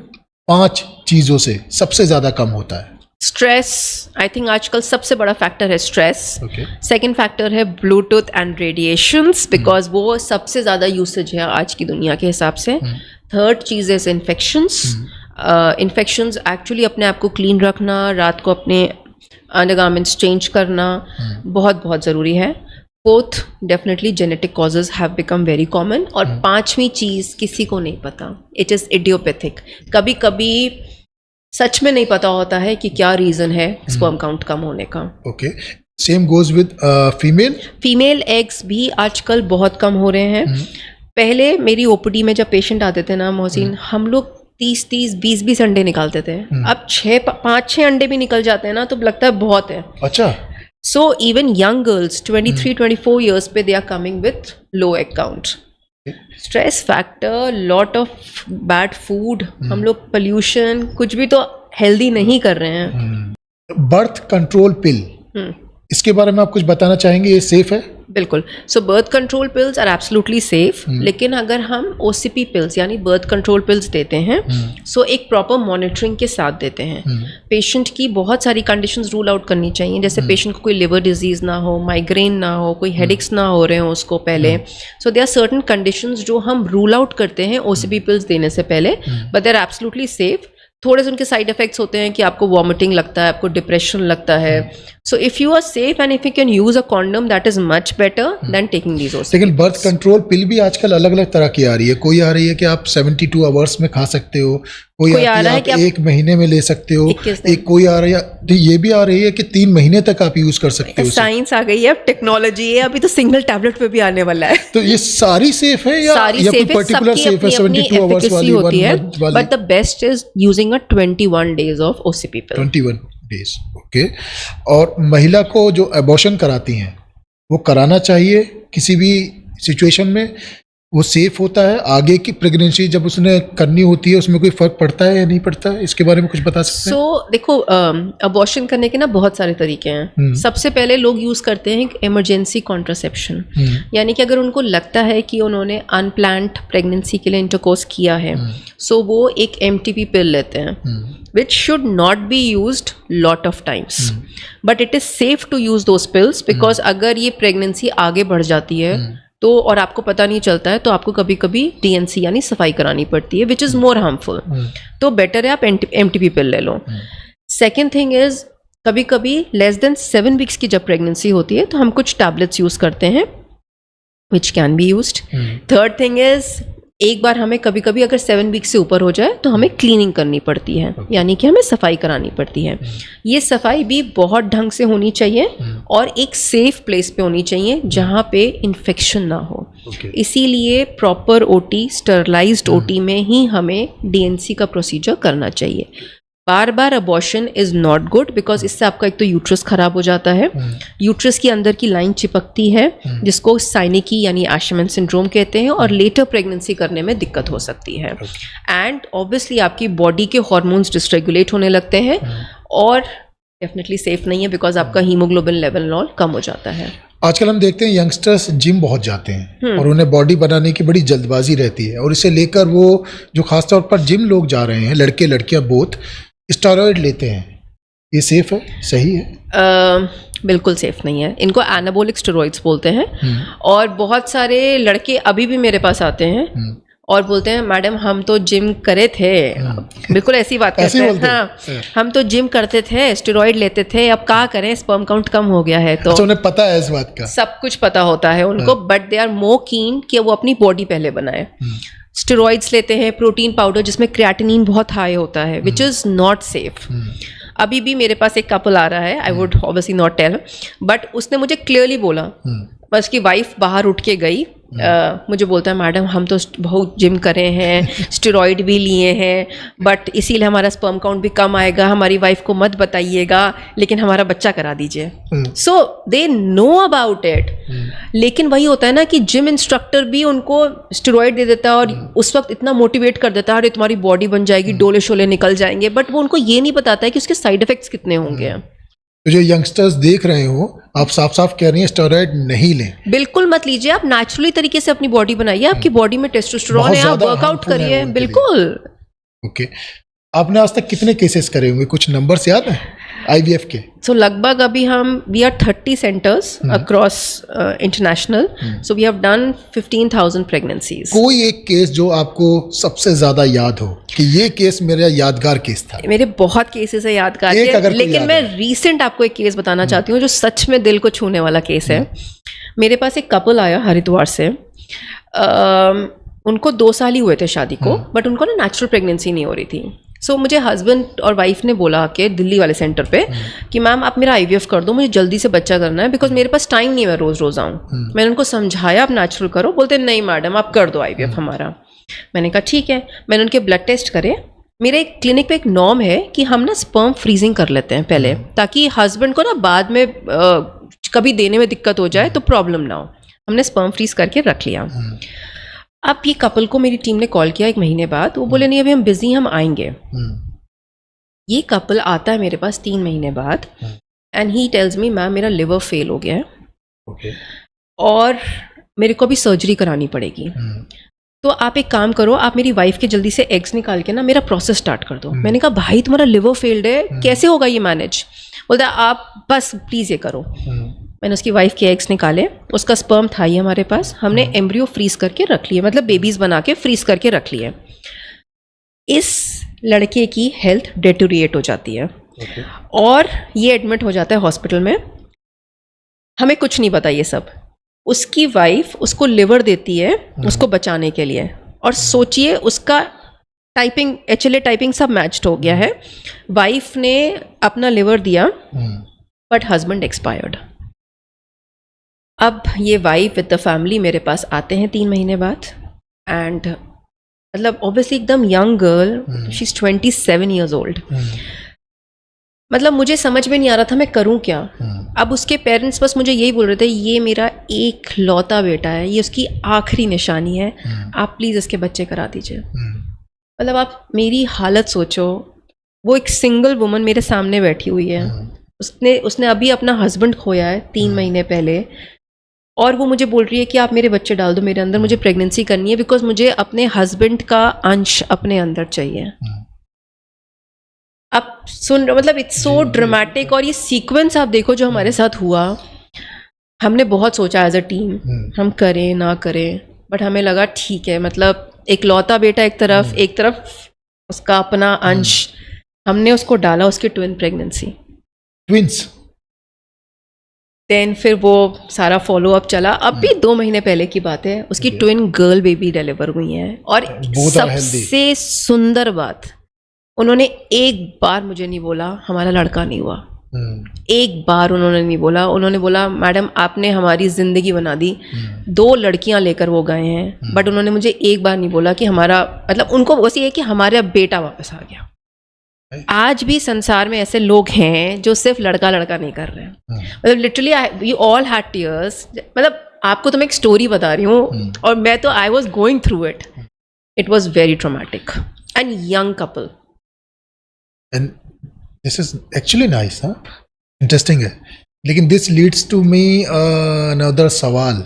5 चीजों से सबसे ज्यादा कम होता है? स्ट्रेस, आई थिंक आजकल सबसे बड़ा फैक्टर है स्ट्रेस। ओके, सेकेंड फैक्टर है ब्लूटूथ एंड रेडिएशंस, बिकॉज वो सबसे ज़्यादा यूसेज है आज की दुनिया के हिसाब से। थर्ड चीज़ है इन्फेक्शंस। इन्फेक्शंस एक्चुअली अपने आप को क्लीन रखना, रात को अपने अंडरगारमेंट्स चेंज करना बहुत बहुत ज़रूरी है। Fourth, definitely genetic causes have become very common. और पांचवी चीज़ किसी को नहीं पता, इट इज़ इडियोपैथिक। कभी कभी सच में नहीं पता होता है कि क्या रीज़न है स्पर्म काउंट कम होने का। Okay, same goes with female. Female eggs भी आजकल बहुत कम हो रहे हैं। पहले मेरी ओपीडी में जब पेशेंट आते थे ना मोहसिन, हम लोग 30-30, 20-20 अंडे निकालते थे। अब 5-6 अंडे भी निकल जाते हैं ना तो लगता है बहुत है। अच्छा, so even young girls 23-24 years पे they are coming with low egg count. Stress factor, lot of bad food, हम लोग पोल्यूशन, कुछ भी तो हेल्दी नहीं कर रहे हैं। बर्थ कंट्रोल पिल, इसके बारे में आप कुछ बताना चाहेंगे? ये सेफ है? बिल्कुल। So birth control pills are absolutely safe, लेकिन अगर हम ओसीपी पिल्स यानी बर्थ कंट्रोल पिल्स देते हैं सो एक प्रॉपर मॉनिटरिंग के साथ देते हैं। पेशेंट की बहुत सारी कंडीशंस रूल आउट करनी चाहिए, जैसे पेशेंट को कोई लिवर डिजीज ना हो, माइग्रेन ना हो, कोई हेडेक्स ना हो रहे हो उसको पहले। So there are certain conditions जो हम रूल आउट करते हैं ओसीपी पिल्स देने से पहले, but they are absolutely safe. थोड़े से उनके साइड इफेक्ट्स होते हैं कि आपको वॉमिटिंग लगता है, आपको डिप्रेशन लगता है। So if you are safe and if you can use a condom that is much better than taking these OCP. लेकिन बर्थ कंट्रोल पिल भी आजकल अलग अलग तरह की आ रही है। कोई आ रही है कि आप 72 आवर्स में खा सकते हो, कोई आ रही है कि आप 1 महीने में ले सकते हो, एक कोई आ रही है, तो ये भी आ रही है कि 3 महीने तक आप यूज कर सकते हो। साइंस आ गई है, अब टेक्नोलॉजी है, अभी तो सिंगल टैबलेट पे भी आने वाला है। तो ये सारी सेफ है या कोई पर्टिकुलर सेफ है? 72 आवर्स वाली होती है, but the best is using a 21 days of OCP pill. 21 days, okay. और महिला को जो अबॉर्शन कराती हैं वो कराना चाहिए किसी भी सिचुएशन में? वो सेफ होता है? आगे की प्रेगनेंसी जब उसने करनी होती है उसमें कोई फर्क पड़ता है या नहीं पड़ता है? इसके बारे में कुछ बता सकते हैं? देखो अबॉर्शन करने के ना बहुत सारे तरीके हैं। सबसे पहले लोग यूज करते हैं इमरजेंसी कॉन्ट्रासेप्शन, यानी कि अगर उनको लगता है कि उन्होंने अनप्लान्ड प्रेगनेंसी के लिए इंटरकोर्स किया है, सो वो एक MTP पिल लेते हैं, which should not be used lot of times, but it is safe to use those pills because अगर ये प्रेगनेंसी आगे बढ़ जाती है तो और आपको पता नहीं चलता है तो आपको कभी कभी DNC यानी सफाई करानी पड़ती है, विच इज़ मोर हार्मफुल। तो बेटर है आप MTP पिल ले लो। सेकेंड थिंग इज कभी कभी लेस देन 7 वीक्स की जब प्रेगनेंसी होती है तो हम कुछ टैबलेट्स यूज करते हैं which can be used. Third thing is एक बार हमें कभी कभी अगर 7 वीक से ऊपर हो जाए तो हमें क्लीनिंग करनी पड़ती है, यानी कि हमें सफाई करानी पड़ती है। ये सफाई भी बहुत ढंग से होनी चाहिए और एक सेफ प्लेस पे होनी चाहिए जहाँ पे इन्फेक्शन ना हो। इसीलिए प्रॉपर OT, स्टरलाइज्ड OT में ही हमें DNC का प्रोसीजर करना चाहिए। बार बार abortion is not good because इससे आपका एक तो यूट्रस खराब हो जाता है, यूट्रस के अंदर की लाइन चिपकती है जिसको साइनिकी यानी एशरमैन सिंड्रोम कहते हैं और लेटर प्रेगनेंसी करने में दिक्कत हो सकती है। एंड ऑब्वियसली आपकी बॉडी के हार्मोन्स डिसरेगुलेट होने लगते हैं और डेफिनेटली सेफ नहीं है बिकॉज आपका हीमोग्लोबिन लेवल ऑल कम हो जाता है। आजकल हम देखते हैं यंगस्टर्स जिम बहुत जाते हैं और उन्हें बॉडी बनाने की बड़ी जल्दबाजी रहती है और इसे लेकर वो जो खासतौर पर जिम लोग जा रहे हैं, लड़के लड़कियां बोथ, स्टेरॉइड लेते हैं। ये सेफ है, सही है? बिल्कुल सेफ नहीं है। इनको एनाबोलिक स्टेरॉइड्स बोलते हैं और बहुत सारे लड़के अभी भी मेरे पास आते हैं और बोलते हैं मैडम हम तो जिम करे थे, बिल्कुल ऐसी बात करते हैं। हाँ, हम तो जिम करते थे, स्टेरॉइड लेते थे, अब क्या करें, स्पर्म काउंट कम हो गया है। तो उन्हें पता है इस बात का, सब कुछ पता होता है उनको, बट दे आर मोर कीन कि वो अपनी बॉडी पहले बनाए। स्टेरॉइड्स लेते हैं, प्रोटीन पाउडर जिसमें क्रिएटिनिन बहुत हाई होता है, विच इज़ नॉट सेफ। अभी भी मेरे पास एक कपल आ रहा है, I would obviously not tell, but उसने मुझे क्लियरली बोला, बस उसकी वाइफ बाहर उठ के गई, मुझे बोलता है मैडम हम तो बहुत जिम करे हैं, स्टेरॉइड भी लिए हैं, बट इसीलिए हमारा स्पर्म काउंट भी कम आएगा, हमारी वाइफ को मत बताइएगा, लेकिन हमारा बच्चा करा दीजिए। सो दे नो अबाउट इट, लेकिन वही होता है ना कि जिम इंस्ट्रक्टर भी उनको स्टेरॉइड दे देता है और उस वक्त इतना मोटिवेट कर देता है, अरे तुम्हारी बॉडी बन जाएगी, डोले शोले निकल जाएंगे, बट वो उनको ये नहीं बताता है कि उसके साइड इफेक्ट्स कितने होंगे। तो जो यंगस्टर्स देख रहे हो, आप साफ साफ कह रही हैं स्टेरॉइड नहीं लें, बिल्कुल मत लीजिए, आप नेचुरली तरीके से अपनी बॉडी बनाइए, आपकी बॉडी में टेस्टोस्टेरोन है, आप वर्कआउट करिए, बिल्कुल। ओके, आपने आज तक कितने केसेस करे होंगे, कुछ नंबर्स याद है आईवीएफ के? सो लगभग अभी we are 30 centres across international, so we have done 15,000 pregnancies. कोई एक केस जो आपको सबसे ज्यादा याद हो कि ये केस मेरा यादगार केस था? मेरे बहुत केसेस है यादगार के, लेकिन मैं रीसेंट आपको एक केस बताना चाहती हूँ जो सच में दिल को छूने वाला केस है। मेरे पास एक कपल आया हरिद्वार से, उनको 2 साल ही हुए थे शादी को, बट उनको ना नेचुरल प्रेगनेंसी नहीं हो रही थी। सो मुझे हस्बैंड और वाइफ ने बोला कि दिल्ली वाले सेंटर पे कि मैम आप मेरा आईवीएफ कर दो, मुझे जल्दी से बच्चा करना है, बिकॉज मेरे पास टाइम नहीं है मैं रोज़ रोज़ आऊँ। मैंने उनको समझाया आप नेचुरल करो, बोलते नहीं मैडम आप कर दो आईवीएफ हमारा। मैंने कहा ठीक है, मैंने उनके ब्लड टेस्ट करे। मेरे क्लिनिक पे एक नॉर्म है कि हम ना स्पर्म फ्रीजिंग कर लेते हैं पहले, ताकि हस्बैंड को ना बाद में कभी देने में दिक्कत हो जाए तो प्रॉब्लम ना हो। हमने स्पर्म फ्रीज करके रख लिया। अब ये कपल को मेरी टीम ने कॉल किया 1 महीने बाद, वो बोले नहीं अभी हम बिजी, हम आएंगे। ये कपल आता है मेरे पास 3 महीने बाद and he tells me ma'am मेरा लिवर फेल हो गया है और मेरे को अभी सर्जरी करानी पड़ेगी, तो आप एक काम करो, आप मेरी वाइफ के जल्दी से एग्स निकाल के ना मेरा प्रोसेस स्टार्ट कर दो। मैंने कहा भाई तुम्हारा लिवर फेल्ड है, कैसे होगा ये मैनेज? बोलता है आप बस प्लीज़ ये करो। मैंने उसकी वाइफ के एग्स निकाले, उसका स्पर्म था ही हमारे पास, हमने एम्ब्रियो फ्रीज करके रख लिए, मतलब बेबीज बना के फ्रीज करके रख लिए। इस लड़के की हेल्थ डेटोरिएट हो जाती है और ये एडमिट हो जाता है हॉस्पिटल में। हमें कुछ नहीं पता ये सब। उसकी वाइफ उसको लिवर देती है उसको बचाने के लिए, और सोचिए उसका टाइपिंग HLA टाइपिंग सब मैच्ड हो गया है। वाइफ ने अपना लिवर दिया बट हस्बैंड एक्सपायर्ड। अब ये वाइफ विद द फैमिली मेरे पास आते हैं 3 महीने बाद, एंड मतलब ऑब्वियसली एकदम young girl, she is 27 years old. मतलब मुझे समझ में नहीं आ रहा था मैं करूं क्या। अब उसके पेरेंट्स बस मुझे यही बोल रहे थे ये मेरा एक लौता बेटा है, ये उसकी आखिरी निशानी है, आप प्लीज़ इसके बच्चे करा दीजिए। मतलब आप मेरी हालत सोचो, वो एक सिंगल वुमन मेरे सामने बैठी हुई है, उसने अभी अपना हस्बैंड खोया है 3 महीने पहले, और वो मुझे बोल रही है कि आप मेरे बच्चे डाल दो मेरे अंदर, मुझे प्रेगनेंसी करनी है बिकॉज मुझे अपने हस्बैंड का अंश अपने अंदर चाहिए। आप सुन रहे, मतलब इट्स सो ड्रामेटिक। और ये सीक्वेंस आप देखो जो हमारे साथ हुआ, हमने बहुत सोचा एज अ टीम हम करें ना करें, बट हमें लगा ठीक है, मतलब एक लौता बेटा एक तरफ उसका अपना अंश, हमने उसको डाला, उसकी ट्विन प्रेगनेंसी, ट्विंस। देन फिर वो सारा फॉलो अप चला। अब भी 2 महीने पहले की बात है, उसकी ट्विन गर्ल बेबी डिलीवर हुई है। और सबसे सुंदर बात, उन्होंने एक बार मुझे नहीं बोला हमारा लड़का नहीं हुआ, एक बार उन्होंने नहीं बोला। उन्होंने बोला मैडम आपने हमारी जिंदगी बना दी, 2 लड़कियां लेकर वो गए हैं, बट उन्होंने मुझे एक बार नहीं बोला कि हमारा, मतलब उनको बस ये है कि हमारा बेटा वापस आ गया। आज भी संसार में ऐसे लोग हैं जो सिर्फ लड़का लड़का नहीं कर रहे हैं। मतलब literally we all had tears. मतलब आपको तो मैं एक स्टोरी बता रही हूँ और मैं तो I was going through it. It was very traumatic and young couple. And this is actually nice, हाँ, इंटरेस्टिंग है। लेकिन this leads to me another सवाल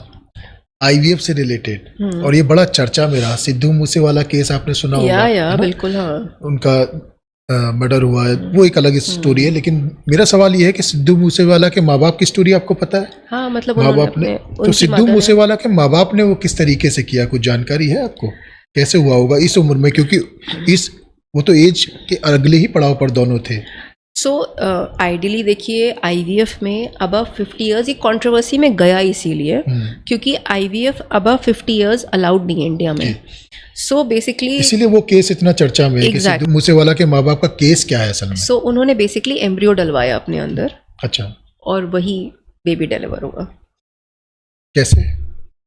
आईवीएफ से रिलेटेड, और ये बड़ा चर्चा में रहा। सिद्धू मूसेवाला केस आपने सुना होगा? या बिल्कुल, हाँ। उनका मर्डर हुआ है, वो एक अलग स्टोरी है। लेकिन मेरा सवाल ये है कि सिद्धू मूसेवाला के माँ बाप की स्टोरी आपको पता है? हाँ, मतलब माँ बाप ने, तो सिद्धू मूसेवाला के माँ बाप ने वो किस तरीके से किया, कुछ जानकारी है आपको? कैसे हुआ होगा इस उम्र में, क्योंकि वो तो एज के अगले ही पड़ाव पर दोनों थे। सो आइडियली देखिए IVF में अबव 50 इयर्स, ये कंट्रोवर्सी में गया इसीलिए क्योंकि IVF अबव 50 इयर्स अलाउड नहीं है इंडिया में। सो बेसिकली इसीलिए वो केस इतना चर्चा में है कि सिद्धू मूसेवाला के माँ बाप का केस क्या है असल में। सो उन्होंने बेसिकली एम्ब्रियो डलवाया अपने अंदर, अच्छा, और वही बेबी डिलीवर होगा। कैसे?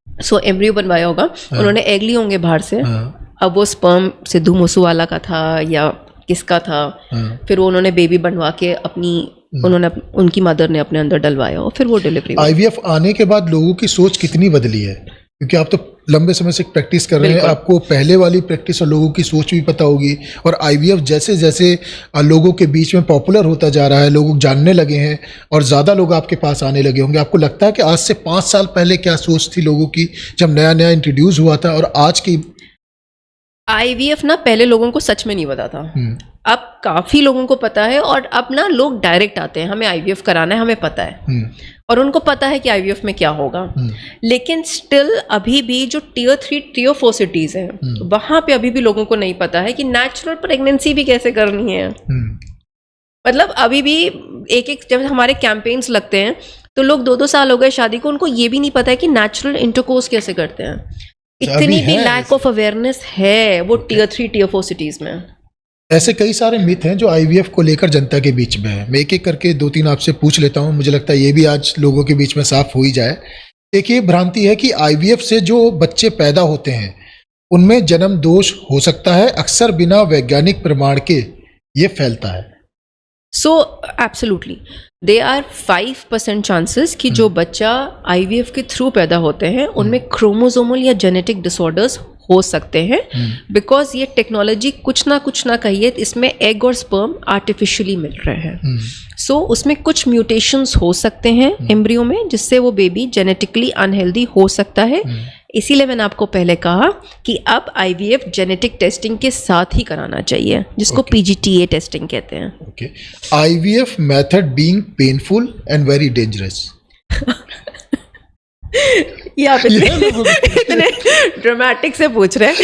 सो एम्ब्रियो बनवाया होगा, उन्होंने एग लिए होंगे बाहर से। अब वो स्पर्म सिद्धू मूसेवाला का था या किसका था, फिर वो उन्होंने बेबी बनवा के उनकी मदर ने अपने अंदर डलवाया और फिर वो डिलीवरी। IVF आने के बाद लोगों की सोच कितनी बदली है, क्योंकि आप तो लंबे समय से प्रैक्टिस कर रहे हैं, आपको पहले वाली प्रैक्टिस और लोगों की सोच भी पता होगी, और IVF जैसे जैसे लोगों के बीच में पॉपुलर होता जा रहा है, लोग जानने लगे हैं और ज़्यादा लोग आपके पास आने लगे होंगे, आपको लगता है कि आज से 5 साल पहले क्या सोच थी लोगों की जब नया नया इंट्रोड्यूस हुआ था, और आज की IVF ना पहले लोगों को सच में नहीं पता था, अब काफ़ी लोगों को पता है, और अब ना लोग डायरेक्ट आते हैं, हमें IVF कराना है, हमें पता है, और उनको पता है कि IVF में क्या होगा। लेकिन स्टिल अभी भी जो Tier 3 Tier 4 सिटीज हैं वहाँ पे अभी भी लोगों को नहीं पता है कि नेचुरल प्रेगनेंसी भी कैसे करनी है। मतलब अभी भी एक जब हमारे कैंपेन्स लगते हैं तो लोग 2-2 साल हो गए शादी को, उनको ये भी नहीं पता है कि नेचुरल इंटरकोर्स कैसे करते हैं। इतनी भी लैक ऑफ अवेयरनेस है वो Tier 3 Tier 4 सिटीज में। ऐसे कई सारे मिथ हैं जो IVF को लेकर जनता के बीच में है। मैं एक एक करके 2-3 आपसे पूछ लेता हूं, मुझे लगता है ये भी आज लोगों के बीच में साफ हो ही जाए। एक ये भ्रांति है कि IVF से जो बच्चे पैदा होते हैं उनमें जन्म दोष हो सकता है, अक्सर बिना वैज्ञानिक प्रमाण के ये फैलता है। So absolutely they are 5% chances कि जो बच्चा IVF के थ्रू पैदा होते हैं उनमें क्रोमोसोमल या जेनेटिक डिसऑर्डर्स हो सकते हैं, बिकॉज ये टेक्नोलॉजी कुछ ना कहिए इसमें एग और स्पर्म आर्टिफिशियली मिल रहे हैं। सो उसमें कुछ म्यूटेशंस हो सकते हैं एम्ब्रियो में, जिससे वो बेबी जेनेटिकली अनहेल्दी हो सकता है। इसीलिए मैंने आपको पहले कहा कि अब IVF जेनेटिक टेस्टिंग के साथ ही कराना चाहिए, जिसको PGTA टेस्टिंग कहते हैं। IVF method being painful and very dangerous. ये आप इतने ड्रामेटिक से पूछ रहे हैं।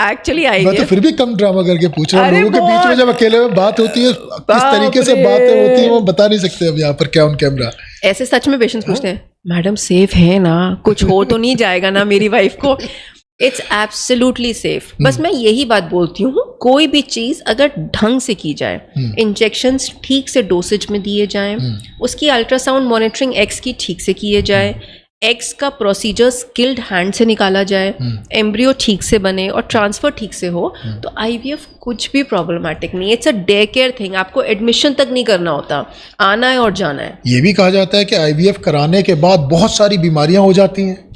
एक्चुअली मैं तो फिर भी कम ड्रामा करके पूछ रहा हूँ। लोगों के बीच में जब अकेले में बात होती है, किस तरीके से बातें होती है वो बता नहीं सकते अब यहाँ पर क्या ऑन कैमरा। ऐसे सच में पेशेंट्स पूछते हैं, मैडम सेफ है ना, कुछ हो तो नहीं जाएगा ना मेरी वाइफ को? It's absolutely safe. बस मैं यही बात बोलती हूँ, कोई भी चीज़ अगर ढंग से की जाए, इंजेक्शंस ठीक से डोसेज में दिए जाएं, उसकी अल्ट्रासाउंड मॉनिटरिंग एग्स की ठीक से किए जाए, एग्स का प्रोसीजर स्किल्ड हैंड से निकाला जाए, एम्ब्रियो ठीक से बने और ट्रांसफर ठीक से हो, तो IVF कुछ भी प्रॉब्लमेटिक नहीं है। It's a day care thing, आपको एडमिशन तक नहीं करना होता, आना है और जाना है। ये भी कहा जाता है कि IVF कराने के बाद बहुत सारी बीमारियां हो जाती हैं।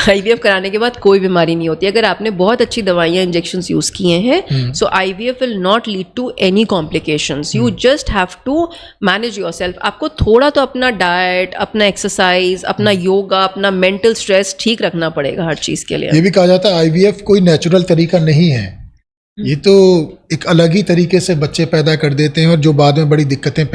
IVF कराने के बाद कोई बीमारी नहीं होती अगर आपने बहुत अच्छी दवाइयाँ इंजेक्शंस यूज़ किए हैं। So IVF will not lead to any complications. You just have to manage yourself. आपको थोड़ा तो अपना डाइट, अपना एक्सरसाइज, अपना योगा, अपना मेंटल स्ट्रेस ठीक रखना पड़ेगा हर चीज़ के लिए। ये भी कहा जाता है IVF कोई नेचुरल तरीका नहीं है, ये तो एक अलग ही तरीके से बच्चे पैदा कर देते हैं और जो बाद में बड़ी दिक्कतें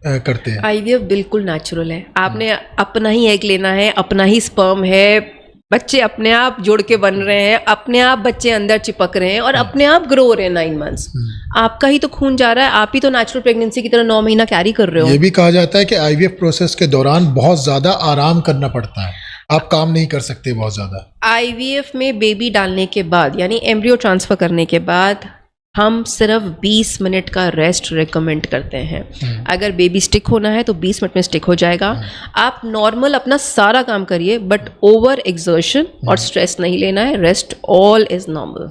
करते हैं। IVF बिल्कुल नेचुरल है। आपने अपना ही एग लेना है, अपना ही स्पर्म है, बच्चे अपने आप जुड़ के बन रहे हैं, अपने आप बच्चे अंदर चिपक रहे हैं और अपने आप ग्रो हो रहे हैं 9 मंथ्स। आपका ही तो खून जा रहा है, आप ही तो नेचुरल प्रेगनेंसी की तरह 9 महीना कैरी कर रहे हो। ये भी कहा जाता है कि IVF प्रोसेस के दौरान बहुत ज्यादा आराम करना पड़ता है, आप काम नहीं कर सकते बहुत ज्यादा। IVF में बेबी डालने के बाद यानी एम्ब्रियो ट्रांसफर करने के बाद हम सिर्फ 20 मिनट का रेस्ट रिकमेंड करते हैं। अगर बेबी स्टिक होना है तो 20 मिनट में स्टिक हो जाएगा। आप नॉर्मल अपना सारा काम करिए, बट ओवर एक्सर्शन और स्ट्रेस नहीं लेना है। Rest all is normal.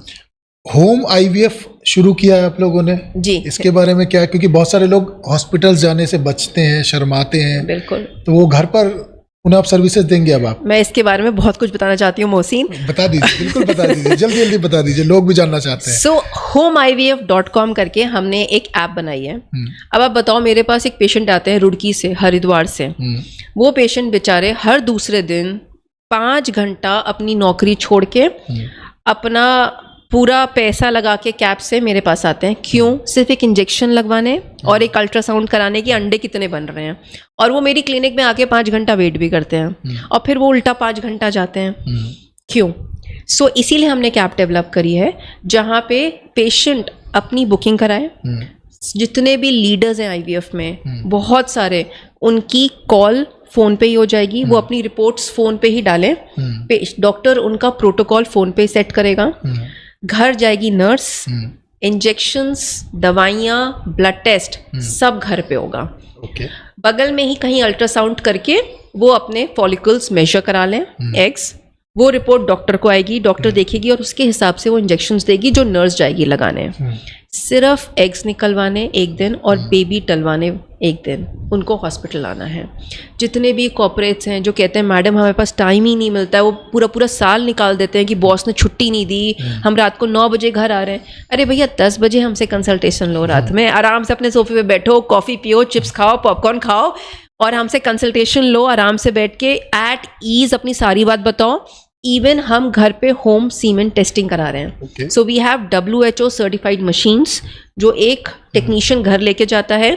Home IVF शुरू किया है आप लोगों ने जी, इसके बारे में क्या है? क्योंकि बहुत सारे लोग हॉस्पिटल्स जाने से बचते हैं, शर्माते हैं। बिल्कुल, तो वो घर पर उन्हें आप सर्विसेज देंगे अब आप? मैं इसके बारे में बहुत कुछ बताना चाहती हूँ मोहसिन। बता दीजिए, बिल्कुल बता दीजिए, जल्दी जल्दी बता दीजिए, लोग भी जानना चाहते हैं। सो homeivf.com करके हमने एक ऐप बनाई है। अब आप बताओ, मेरे पास एक पेशेंट आते हैं रुड़की से, हरिद्वार से। वो पेशेंट बेचारे हर दूसरे दिन 5 घंटा अपनी नौकरी छोड़ के अपना पूरा पैसा लगा के कैब से मेरे पास आते हैं। क्यों? सिर्फ एक इंजेक्शन लगवाने और एक अल्ट्रासाउंड कराने की अंडे कितने बन रहे हैं। और वो मेरी क्लिनिक में आके 5 घंटा वेट भी करते हैं और फिर वो उल्टा 5 घंटा जाते हैं। क्यों? सो इसीलिए हमने एक ऐप डेवलप करी है जहाँ पे पेशेंट अपनी बुकिंग कराए, जितने भी लीडर्स हैं आईवीएफ में बहुत सारे, उनकी कॉल फ़ोन पे ही हो जाएगी, वो अपनी रिपोर्ट्स फ़ोन पे ही डालें, डॉक्टर उनका प्रोटोकॉल फ़ोन पे सेट करेगा, घर जाएगी नर्स, इंजेक्शंस, दवाइयाँ, ब्लड टेस्ट सब घर पे होगा। बगल में ही कहीं अल्ट्रासाउंड करके वो अपने फॉलिकल्स मेजर करा लें, एग्स, वो रिपोर्ट डॉक्टर को आएगी, डॉक्टर देखेगी और उसके हिसाब से वो इंजेक्शंस देगी जो नर्स जाएगी लगाने। सिर्फ एग्स निकलवाने एक दिन और बेबी टलवाने एक दिन, उनको हॉस्पिटल आना है। जितने भी कॉर्पोरेट्स हैं जो कहते हैं मैडम हमारे पास टाइम ही नहीं मिलता है, वो पूरा पूरा साल निकाल देते हैं कि बॉस ने छुट्टी नहीं दी, हम रात को 9 बजे घर आ रहे हैं। अरे भैया 10 बजे हमसे कंसल्टेशन लो, रात में आराम से अपने सोफे पे बैठो, कॉफ़ी पियो, चिप्स खाओ, पॉपकॉर्न खाओ और हमसे कंसल्टेशन लो आराम से बैठ के, एट ईज अपनी सारी बात बताओ। इवन हम घर पे होम सीमेंट टेस्टिंग करा रहे हैं। So we have WHO certified machines जो एक टेक्नीशियन घर लेके जाता है,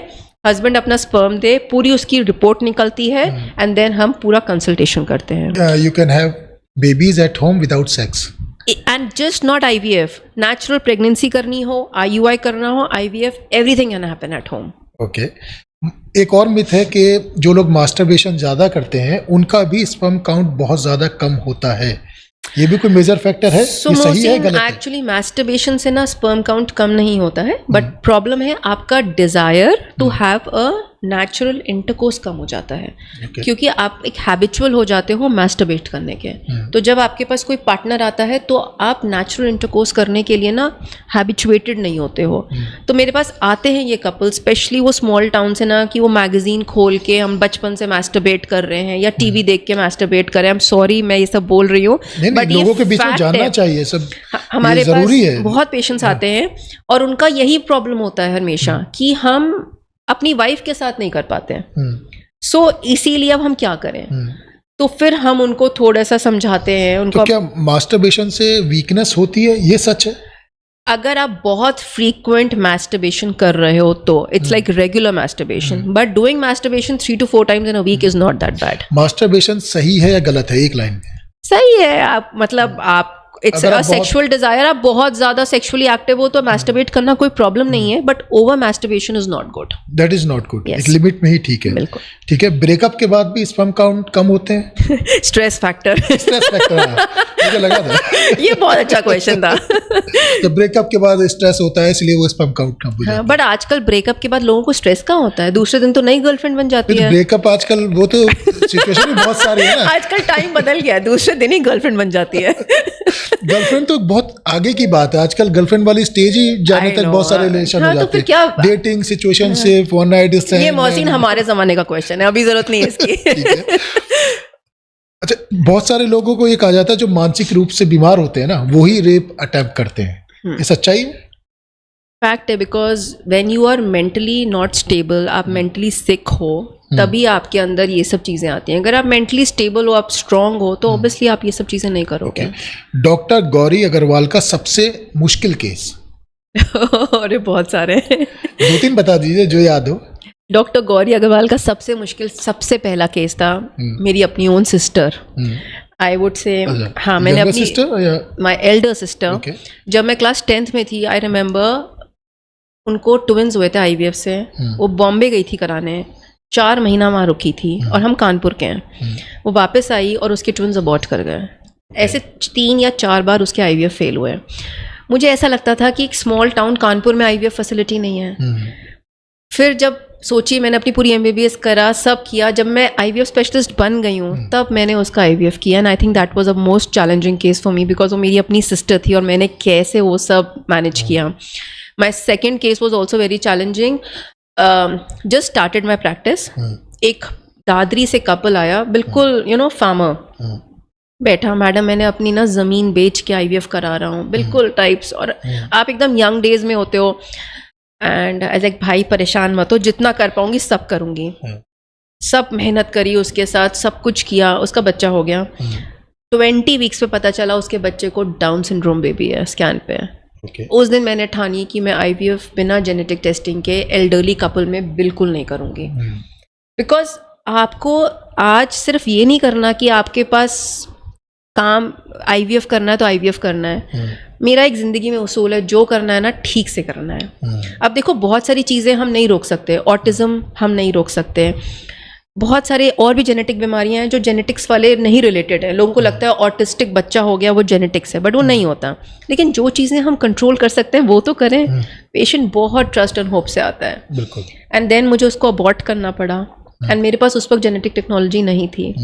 हस्बैंड अपना स्पर्म दे, पूरी उसकी रिपोर्ट निकलती है एंड देन हम पूरा कंसल्टेशन करते हैं। You can have babies at home without sex and just not IVF, natural pregnancy करनी हो, IUI करना हो, IVF, everything can happen at home. Okay. एक और मिथ है कि जो लोग मास्टरबेशन ज़्यादा करते हैं उनका भी स्पर्म काउंट बहुत ज़्यादा कम होता है, ये भी कोई मेजर फैक्टर है? So, ये सही है गलत है? एक्चुअली मास्टरबेशन से ना स्पर्म काउंट कम नहीं होता है, बट प्रॉब्लम है आपका desire to have a natural intercourse कम हो जाता है। क्योंकि आप एक हैबिचुअल हो जाते हो मास्टरबेट करने के। तो जब आपके पास कोई पार्टनर आता है तो आप नेचुरल इंटरकोर्स करने के लिए ना हैबिचुएटेड नहीं होते हो। तो मेरे पास आते हैं ये कपल, स्पेशली वो स्मॉल टाउन से ना, कि वो मैगजीन खोल के हम बचपन से मास्टरबेट कर रहे हैं या टीवी देख के मास्टरबेट कर रहे हैं। आई एम सॉरी मैं ये सब बोल रही हूँ, बट लोगों के बीच में जानना चाहिए सब, हमारे पास बहुत पेशेंट्स आते हैं और उनका यही प्रॉब्लम होता है हमेशा कि हम अपनी वाइफ के साथ नहीं कर पाते हैं। सो इसीलिए अब हम क्या करें? तो फिर हम उनको थोड़ा सा समझाते हैं उनको। तो क्या मास्टरबेशन से वीकनेस होती है, ये सच है? अगर आप बहुत फ्रीक्वेंट मास्टरबेशन कर रहे हो तो it's like regular masturbation, but doing masturbation 3 to 4 times in a week is not that bad. Masturbation सही है या गलत है, एक लाइन में? सही है। आप मतलब आप इट्स अ सेक्सुअल डिजायर, आप बहुत ज्यादा सेक्सुअली एक्टिव हो तो मास्टरबेट करना कोई प्रॉब्लम नहीं है, but over masturbation is not good. That is not good. एक लिमिट में ही ठीक है। बिल्कुल ठीक है। ब्रेकअप के बाद भी स्पर्म काउंट कम होते हैं? Stress factor. स्ट्रेस फैक्टर, मुझे लगा था ये बहुत अच्छा क्वेश्चन था। तो ब्रेकअप के बाद स्ट्रेस होता है इसलिए वो स्पर्म काउंट कम हो जाता है। बट आजकल ब्रेकअप के बाद लोगों को स्ट्रेस कहाँ होता है, दूसरे दिन तो नई गर्लफ्रेंड बन जाती है। ब्रेकअप आजकल वो तो सिचुएशन भी बहुत सारी है ना। आजकल टाइम बदल गया है, दूसरे दिन ही गर्लफ्रेंड बन जाती है। गर्लफ्रेंड तो बहुत आगे की बात है, आजकल गर्लफ्रेंड वाली स्टेज ही जाने तक बहुत सारे रिलेशन हो जाते हैं। Dating, situationship, one night stand. ये मोहसिन हमारे जमाने का क्वेश्चन है, अभी जरूरत नहीं है इसकी। अच्छा, बहुत सारे लोगों को ये कहा जाता है जो मानसिक रूप से बीमार होते हैं ना, वो ही रेप अटेम्प्ट करते हैं, ये सच्चाई है? फैक्ट है, because when you are mentally not stable, आप मेंटली सिक हो, तभी आपके अंदर ये सब चीज़ें आती हैं। अगर आप मेंटली स्टेबल हो, आप स्ट्रांग हो, तो ऑब्वियसली आप ये सब चीज़ें नहीं करोगे। डॉक्टर गौरी अग्रवाल का सबसे मुश्किल केस? अरे बहुत सारे 2-3 बता दीजिए जो याद हो। डॉक्टर गौरी अग्रवाल का सबसे मुश्किल, सबसे पहला केस था मेरी अपनी own sister. I would say, हाँ, मैंने अपनी माई एल्डर सिस्टर, जब मैं क्लास 10th में थी, आई रिमेम्बर उनको ट्विंस हुए थे IVF से। वो बॉम्बे गई थी कराने, 4 महीना वहाँ रुकी थी और हम कानपुर के हैं। वो वापस आई और उसके ट्विंस अबॉर्ट कर गए। ऐसे 3 या 4 बार उसके IVF फेल हुए। मुझे ऐसा लगता था कि एक स्मॉल टाउन कानपुर में IVF फैसिलिटी नहीं है। फिर जब सोची, मैंने अपनी पूरी MBBS करा, सब किया, जब मैं IVF स्पेशलिस्ट बन गई हूँ तब मैंने उसका IVF किया। And I think that was a most challenging case for me, because वो मेरी अपनी सिस्टर थी और मैंने कैसे वो सब मैनेज किया। My second case was also very challenging. Just started my practice, एक दादरी से कपल आया, बिल्कुल फार्मर, बैठा, मैडम मैंने अपनी ना ज़मीन बेच के IVF करा रहा हूँ, बिल्कुल टाइप्स, और आप एकदम यंग डेज में होते हो। एंड एज लाइक भाई परेशान मत हो, जितना कर पाऊंगी सब करूंगी। सब मेहनत करी उसके साथ, सब कुछ किया, उसका बच्चा हो गया। 20 वीक्स पे पता चला उसके बच्चे को डाउन सिंड्रोम बेबी है, स्कैन पे। उस दिन मैंने ठानी कि मैं IVF बिना जेनेटिक टेस्टिंग के एल्डरली कपल में बिल्कुल नहीं करूंगी। बिकॉज आपको आज सिर्फ ये नहीं करना कि आपके पास काम IVF करना है तो IVF करना है। मेरा एक ज़िंदगी में उसूल है, जो करना है ना ठीक से करना है। अब देखो बहुत सारी चीज़ें हम नहीं रोक सकते, ऑटिज़म हम नहीं रोक सकते, बहुत सारे और भी जेनेटिक बीमारियां हैं जो जेनेटिक्स वाले नहीं रिलेटेड है। लोगों को लगता है ऑटिस्टिक बच्चा हो गया वो जेनेटिक्स है, बट वो नहीं होता। लेकिन जो चीज़ें हम कंट्रोल कर सकते हैं वो तो करें। पेशेंट बहुत ट्रस्ट एंड होप से आता है, बिल्कुल। एंड देन मुझे उसको अबॉर्ट करना पड़ा, एंड मेरे पास उस वक्त जेनेटिक टेक्नोलॉजी नहीं थी।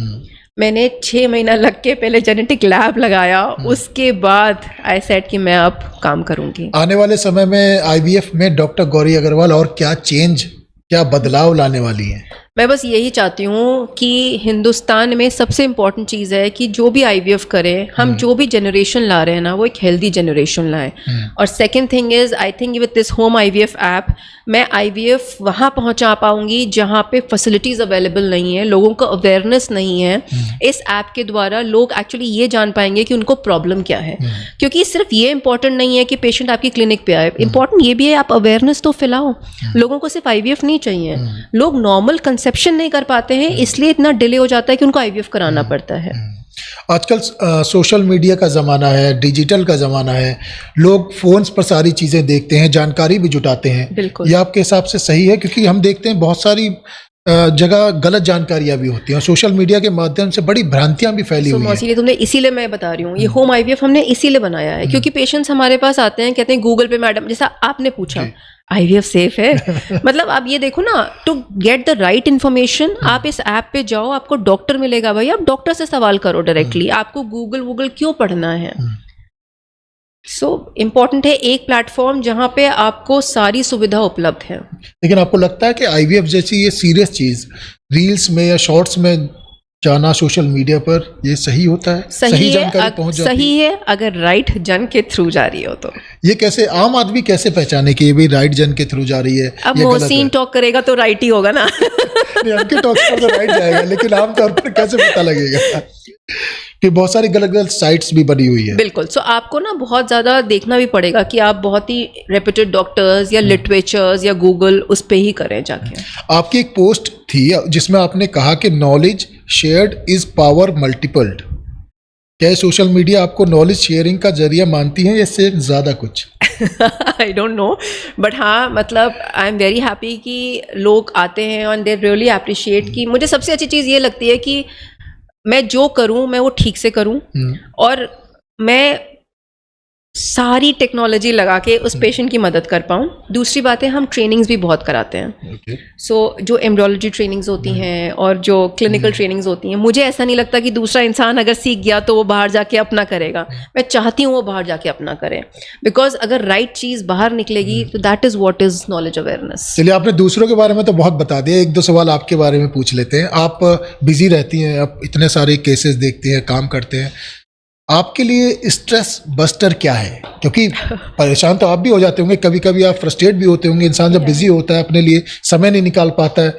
मैंने 6 महीना लग के पहले जेनेटिक लैब लगाया, उसके बाद आई सेड कि मैं अब काम करूंगी। आने वाले समय में IVF में डॉक्टर गौरी अग्रवाल और क्या बदलाव लाने वाली हैं? मैं बस यही चाहती हूँ कि हिंदुस्तान में सबसे इम्पॉर्टेंट चीज़ है कि जो भी IVF करें, हम जो भी जनरेशन ला रहे हैं ना, वो एक हेल्दी जनरेशन लाएं। और second thing is, I think with this home IVF app मैं IVF वहाँ पहुँचा पाऊँगी जहाँ पे फैसिलिटीज़ अवेलेबल नहीं है, लोगों को अवेयरनेस नहीं है। इस ऐप के द्वारा लोग एक्चुअली ये जान पाएंगे कि उनको प्रॉब्लम क्या है। क्योंकि सिर्फ ये इंपॉर्टेंट नहीं है कि पेशेंट आपकी क्लिनिक पे आए, इंपॉर्टेंट ये भी है आप अवेयरनेस तो फैलाओ। लोगों को सिर्फ IVF नहीं चाहिए, लोग नॉर्मल कंसेप्शन नहीं कर पाते हैं, इसलिए इतना डिले हो जाता है कि उनको IVF कराना पड़ता है। आजकल सोशल मीडिया का ज़माना है, डिजिटल का ज़माना है, लोग फ़ोन्स पर सारी चीज़ें देखते हैं, जानकारी भी जुटाते हैं। बिल्कुल। ये आपके हिसाब से सही है? क्योंकि हम देखते हैं बहुत सारी जगह गलत जानकारियाँ भी होती हैं और सोशल मीडिया के माध्यम से बड़ी भ्रांतियाँ भी फैली हुई हैं। इसीलिए तुमने, इसीलिए मैं बता रही हूँ, ये होम IVF हमने इसीलिए बनाया है क्योंकि पेशेंट्स हमारे पास आते हैं, कहते हैं गूगल पे मैडम, जैसा आपने पूछा IVF सेफ है। मतलब आप ये देखो ना, to get the right information आप इस ऐप पे जाओ, आपको डॉक्टर मिलेगा भाई, आप डॉक्टर से सवाल करो डायरेक्टली, आपको गूगल क्यों पढ़ना है। सो इम्पॉर्टेंट है एक प्लेटफॉर्म जहाँ पे आपको सारी सुविधा उपलब्ध है। लेकिन आपको लगता है कि IVF जैसी ये सीरियस चीज़ रील्स में या शॉर्ट्स में जाना सोशल मीडिया पर, ये सही होता है? सही जानकारी पहुंच जाती है? सही है अगर राइट जन के थ्रू जा रही हो तो। ये कैसे आम आदमी कैसे पहचाने कि ये भी राइट जन के थ्रू जा रही है? अब मोहसिन टॉक करेगा तो राइट ही होगा ना। उनके टॉक पर तो राइट जाएगा, लेकिन आमतौर पर कैसे पता लगेगा कि बहुत सारी गलत साइट्स भी बनी हुई है? बिल्कुल। सो आपको ना बहुत ज़्यादा देखना भी पड़ेगा कि आप बहुत ही रेप्यूटेड डॉक्टर्स या लिटरेचर्स या गूगल उस पे ही करें जाके। आपकी एक पोस्ट थी जिसमें आपने कहा कि नॉलेज शेयर्ड इज पावर मल्टीपल्ड। क्या सोशल मीडिया आपको नॉलेज शेयरिंग का जरिया मानती है या इससे ज़्यादा कुछ? आई डोंट नो, बट हाँ मतलब आई एम वेरी हैप्पी कि लोग आते हैं और दे रियली अप्रिशिएट। कि मुझे सबसे अच्छी चीज़ ये लगती है कि मैं जो करूं मैं वो ठीक से करूं, और मैं सारी टेक्नोलॉजी लगा के उस पेशेंट की मदद कर पाऊँ। दूसरी बात है, हम ट्रेनिंग्स भी बहुत कराते हैं। सो जो एम्ब्रियोलॉजी ट्रेनिंग्स होती हैं और जो क्लिनिकल ट्रेनिंग्स होती हैं, मुझे ऐसा नहीं लगता कि दूसरा इंसान अगर सीख गया तो वो बाहर जाके अपना करेगा। मैं चाहती हूँ वो बाहर जाके अपना करें, बिकॉज अगर राइट चीज़ बाहर निकलेगी तो that is what is knowledge awareness. चलिए, आपने दूसरों के बारे में तो बहुत बता दिया, एक दो सवाल आपके बारे में पूछ लेते हैं। आप बिजी रहती हैं, आप इतने सारे केसेस देखती हैं, काम करते हैं, आपके लिए स्ट्रेस बस्टर क्या है? क्योंकि परेशान तो आप भी हो जाते होंगे, कभी कभी आप फ्रस्ट्रेट भी होते होंगे। इंसान जब बिजी होता है, अपने लिए समय नहीं निकाल पाता है,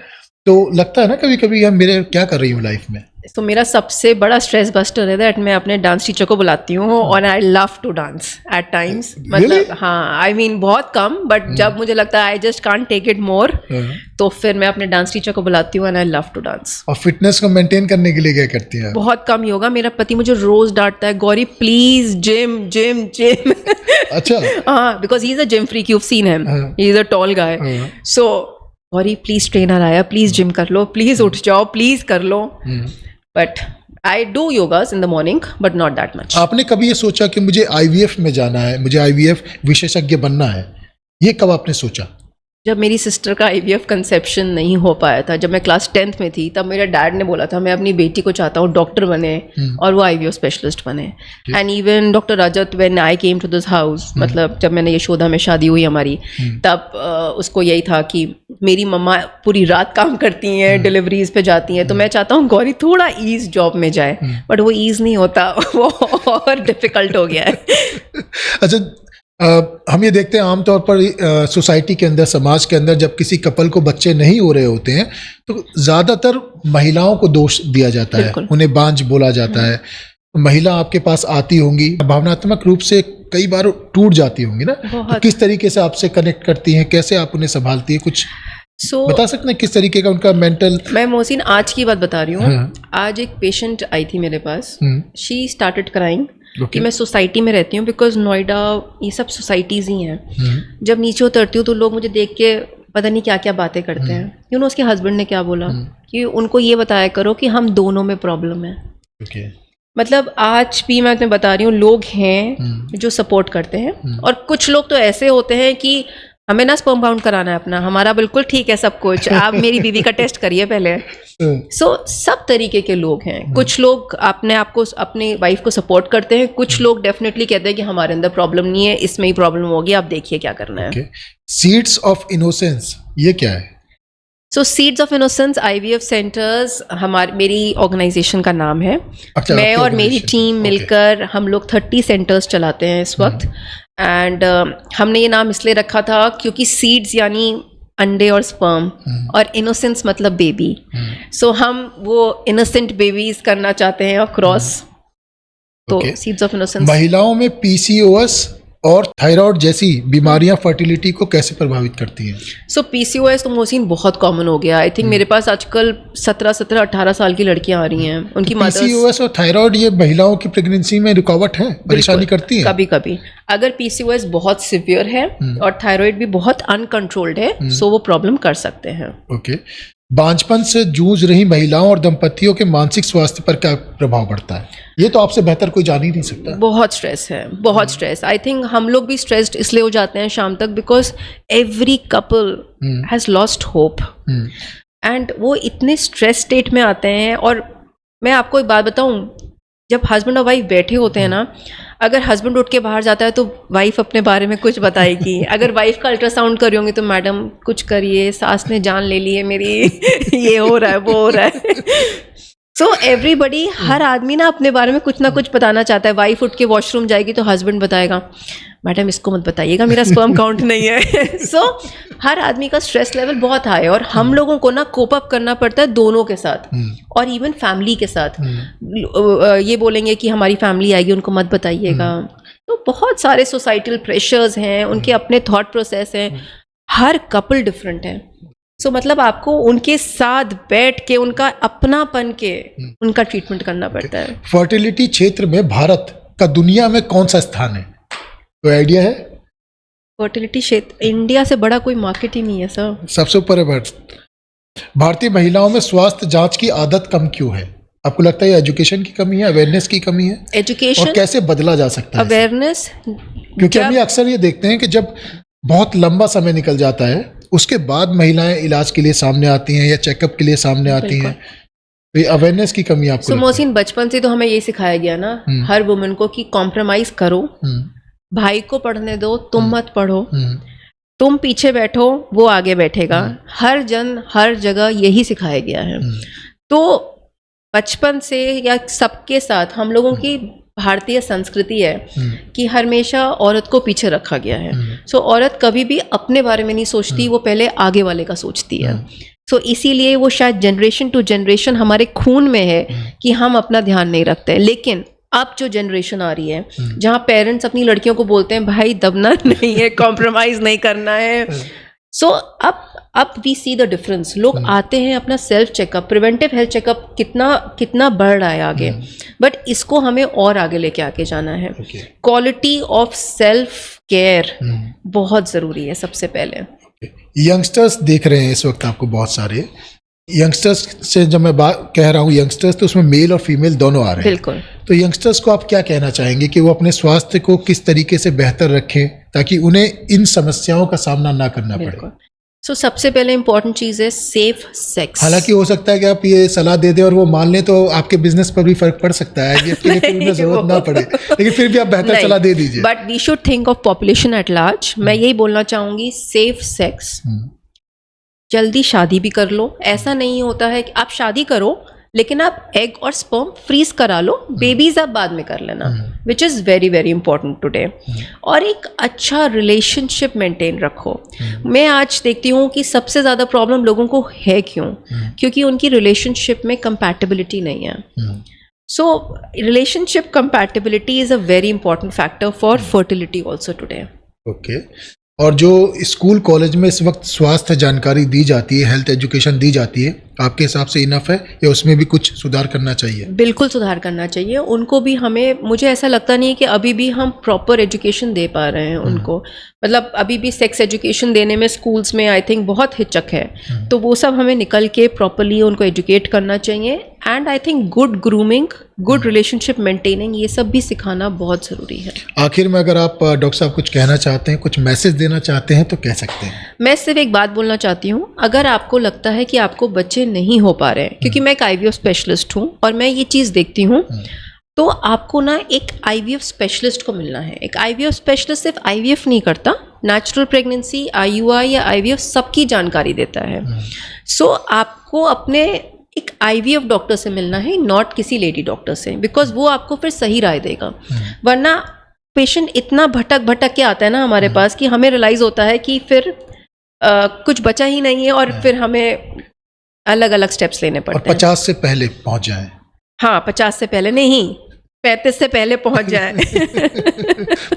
तो लगता है ना कभी कभी हम मेरे क्या कर रही हूँ लाइफ में। तो मेरा सबसे बड़ा स्ट्रेस बस्टर है दैट मैं अपने डांस टीचर को बुलाती हूँ, और I love to dance at times. मतलब हाँ, आई मीन बहुत कम, बट जब मुझे लगता है I just can't take it more, तो फिर मैं अपने डांस टीचर को बुलाती हूँ and I love to dance. और फिटनेस को मेंटेन करने के लिए क्या करती हैं? बहुत कम योगा। मेरा पति मुझे रोज डांटता है, Gauri please gym gym gym. अच्छा। हाँ, because he is a gym freak, you have seen him, he is a tall guy. So Gauri please trainer आया, प्लीज जिम कर लो, प्लीज उठ जाओ, प्लीज कर लो। But I do yogas in the morning, but not that much. आपने कभी ये सोचा कि मुझे IVF में जाना है, मुझे IVF विशेषज्ञ बनना है? ये कब आपने सोचा? जब मेरी सिस्टर का IVF कंसेप्शन नहीं हो पाया था, जब मैं क्लास 10th में थी, तब मेरे डैड ने बोला था मैं अपनी बेटी को चाहता हूँ डॉक्टर बने और वो IVF स्पेशलिस्ट बने। And even doctor Rajat, when I came to this house, मतलब जब मैंने यशोदा में शादी हुई हमारी, तब उसको यही था कि मेरी मम्मा पूरी रात काम करती हैं, डिलीवरीज पे जाती हैं, तो मैं चाहता हूँ गौरी थोड़ा ईज जॉब में जाए, बट वो ईज नहीं होता, वो और डिफिकल्ट हो गया है। अच्छा, हम ये देखते हैं आमतौर पर सोसाइटी के अंदर, समाज के अंदर, जब किसी कपल को बच्चे नहीं हो रहे होते हैं तो ज़्यादातर महिलाओं को दोष दिया जाता है, उन्हें बांझ बोला जाता है। महिला आपके पास आती होंगी, भावनात्मक रूप से कई बार टूट जाती होंगी ना, तो किस तरीके से आपसे कनेक्ट करती हैं, कैसे आप उन्हें संभालती हैं? कुछ बता सकते हैं किस तरीके का उनका मेंटल? मैं मोहसिन आज की बात बता रही हूँ। हाँ। आज एक पेशेंट आई थी मेरे पास, शी स्टार्टेड क्राइंग Okay. कि मैं सोसाइटी में रहती हूँ, बिकॉज नोएडा ये सब सोसाइटीज़ ही हैं। जब नीचे उतरती हूँ तो लोग मुझे देख के पता नहीं क्या क्या बातें करते हैं। उसके हस्बैंड ने क्या बोला कि उनको ये बताया करो कि हम दोनों में प्रॉब्लम है। Okay. मतलब आज भी मैं तुम्हें बता रही हूँ, लोग हैं जो सपोर्ट करते हैं, और कुछ लोग तो ऐसे होते हैं कि हमें ना स्पर्म काउंट कराना है अपना, हमारा बिल्कुल ठीक है सब कुछ, आप मेरी बीवी का टेस्ट करिए पहले। सो सब तरीके के लोग हैं। कुछ लोग अपने आप को, अपनी वाइफ को सपोर्ट करते हैं, कुछ लोग डेफिनेटली कहते हैं कि हमारे अंदर प्रॉब्लम नहीं है, इसमें ही प्रॉब्लम होगी, आप देखिए क्या करना है। सीड्स ऑफ इनोसेंस ये क्या है? So seeds of innocence IVF centres मेरी ऑर्गेनाइजेशन का नाम है। अच्छा, मैं और मेरी टीम मिलकर हम लोग 30 सेंटर्स चलाते हैं इस वक्त। एंड हमने ये नाम इसलिए रखा था क्योंकि सीड्स यानी अंडे और स्पर्म, और इनोसेंस मतलब बेबी। सो हम वो इनोसेंट बेबीज करना चाहते हैं अक्रॉस। तो सीड्स ऑफ इनोसेंस। महिलाओं में PCOS और थायराइड जैसी बीमारियां फर्टिलिटी को कैसे प्रभावित करती हैं? सो PCOS तो मोहसिन बहुत कॉमन हो गया। आई थिंक मेरे पास आजकल 17-18 साल की लड़कियां आ रही हैं, उनकी PCOS और थायराइड ये महिलाओं की प्रेगनेंसी में रुकावट है, परेशानी करती है? कभी कभी अगर PCOS बहुत सिवियर है और थायराइड भी बहुत अनकंट्रोल्ड है, सो वो प्रॉब्लम कर सकते हैं। ओके। बांझपन से जूझ रही महिलाओं और दंपतियों के मानसिक स्वास्थ्य पर क्या प्रभाव पड़ता है? ये तो आपसे बेहतर कोई जान ही नहीं सकता। बहुत स्ट्रेस है, बहुत स्ट्रेस। आई थिंक हम लोग भी स्ट्रेस्ड इसलिए हो जाते हैं शाम तक, because every couple has lost hope, and वो इतने स्ट्रेस स्टेट में आते हैं। और मैं आपको एक बात बताऊं, जब हस्बैंड और वाइफ बैठे होते हैं ना, अगर हस्बैंड उठ के बाहर जाता है तो वाइफ अपने बारे में कुछ बताएगी। अगर वाइफ का अल्ट्रासाउंड कर रही होंगी तो मैडम कुछ करिए, सास ने जान ले ली है मेरी, ये हो रहा है, वो हो रहा है। सो एवरीबडी, हर आदमी ना अपने बारे में कुछ ना कुछ बताना चाहता है। वाइफ उठ के वॉशरूम जाएगी तो हस्बैंड बताएगा, मैडम इसको मत बताइएगा, मेरा स्पर्म काउंट नहीं है। सो हर आदमी का स्ट्रेस लेवल बहुत हाई है, और हम लोगों को ना कोप अप करना पड़ता है दोनों के साथ, और इवन फैमिली के साथ। ये बोलेंगे कि हमारी फैमिली आएगी, उनको मत बताइएगा। तो बहुत सारे सोसाइटल प्रेशर्स हैं, उनके अपने थॉट प्रोसेस हैं, हर कपल डिफरेंट है। सो मतलब आपको उनके साथ बैठ के उनका अपनापन के उनका ट्रीटमेंट करना पड़ता है। फर्टिलिटी क्षेत्र में भारत का दुनिया में कौन सा स्थान है, कोई आइडिया है? फर्टिलिटी क्षेत्र इंडिया से बड़ा कोई मार्केट ही नहीं है सर, सबसे ऊपर है भारत। भारतीय महिलाओं में स्वास्थ्य जांच की आदत कम क्यों है? आपको लगता है एजुकेशन की कमी है, अवेयरनेस की कमी है? एजुकेशन और कैसे बदला जा सकता है अवेयरनेस? क्योंकि हम ये अक्सर ये देखते हैं कि जब बहुत लंबा समय निकल जाता है उसके बाद महिलाएं इलाज के लिए सामने आती हैं या चेकअप के लिए सामने आती हैं, तो ये अवेयरनेस की कमी आपको? मोहसिन, बचपन से तो हमें ये सिखाया गया ना हर वुमेन को कि कॉम्प्रोमाइज करो, भाई को पढ़ने दो, तुम मत पढ़ो, तुम पीछे बैठो, वो आगे बैठेगा। हर जगह यही सिखाया गया है। तो बचपन से या सबके साथ हम लोगों की भारतीय संस्कृति है कि हमेशा औरत को पीछे रखा गया है। सो औरत कभी भी अपने बारे में नहीं सोचती, वो पहले आगे वाले का सोचती है। सो इसीलिए वो शायद जनरेशन टू जनरेशन हमारे खून में है कि हम अपना ध्यान नहीं रखते। लेकिन अब जो जनरेशन आ रही है जहाँ पेरेंट्स अपनी लड़कियों को बोलते हैं भाई दबना नहीं है, कॉम्प्रोमाइज नहीं करना है। सो अब वी सी द डिफरेंस। लोग आते हैं, अपना self checkup, preventive health checkup कितना बढ़ रहा है आगे, बट इसको हमें और आगे लेके आके जाना है। क्वालिटी ऑफ सेल्फ केयर बहुत ज़रूरी है सबसे पहले। यंगस्टर्स देख रहे हैं इस वक्त आपको, बहुत सारे यंगस्टर्स से जब मैं बात कह रहा हूँ यंगस्टर्स, तो उसमें मेल और फीमेल दोनों आ रहे हैं। बिल्कुल। तो यंगस्टर्स को आप क्या कहना चाहेंगे कि वो अपने स्वास्थ्य को किस तरीके से बेहतर रखें ताकि उन्हें इन समस्याओं का सामना ना करना पड़े? सो सबसे पहले इंपॉर्टेंट चीज़ है सेफ सेक्स। हालांकि हो सकता है कि आप ये सलाह दे दें और वो मान लें तो आपके बिजनेस पर भी फर्क पड़ सकता है, इसके लिए फिर उन्हें जरूरत ना पड़े, लेकिन फिर भी आप बेहतर सलाह दे दीजिए। But we should think of population at large. मैं यही बोलना चाहूँगी, सेफ सेक्स। जल्दी शादी भी कर लो, ऐसा नहीं होता है कि आप शादी करो लेकिन आप एग और स्पर्म फ्रीज करा लो, बेबीज आप बाद में कर लेना, which is very very important today. और एक अच्छा रिलेशनशिप मेंटेन रखो। मैं आज देखती हूँ कि सबसे ज़्यादा प्रॉब्लम लोगों को है क्यों? क्योंकि उनकी रिलेशनशिप में कंपैटिबिलिटी नहीं है। So relationship compatibility is a very important factor for fertility also today. Okay, और जो स्कूल कॉलेज में इस वक्त स्वास्थ्य जानकारी दी जाती है, हेल्थ एजुकेशन दी जाती है, आपके हिसाब से इनफ है या उसमें भी कुछ सुधार करना चाहिए? बिल्कुल सुधार करना चाहिए उनको भी। हमें, मुझे ऐसा लगता नहीं है कि अभी भी हम प्रॉपर एजुकेशन दे पा रहे हैं उनको। मतलब अभी भी सेक्स एजुकेशन देने में स्कूल्स में आई थिंक बहुत हिचक है। तो वो सब हमें निकल के प्रॉपरली उनको एजुकेट करना चाहिए। And I think good grooming, good relationship maintaining, ये सब भी सिखाना बहुत ज़रूरी है। आखिर में अगर आप डॉक्टर साहब कुछ कहना चाहते हैं, कुछ मैसेज देना चाहते हैं तो कह सकते हैं। मैं सिर्फ एक बात बोलना चाहती हूँ, अगर आपको लगता है कि आपको बच्चे नहीं हो पा रहे हैं, क्योंकि मैं एक IVF स्पेशलिस्ट हूँ और मैं ये चीज़ देखती हूँ, तो आपको ना एक IVF स्पेशलिस्ट को मिलना है। एक IVF स्पेशलिस्ट सिर्फ IVF नहीं करता, नेचुरल प्रेगनेंसी, IUI या IVF सबकी जानकारी देता है। सो आपको अपने एक IVF डॉक्टर से मिलना है, नॉट किसी लेडी डॉक्टर से, बिकॉज वो आपको फिर सही राय देगा। वरना पेशेंट इतना भटक के आता है ना हमारे पास कि हमें रियलाइज़ होता है कि फिर कुछ बचा ही नहीं है और फिर हमें अलग अलग स्टेप्स लेने पड़ते हैं। 50 से पहले पहुंच जाएं। हाँ, 50 से पहले नहीं, 35 से पहले पहुंच जाए।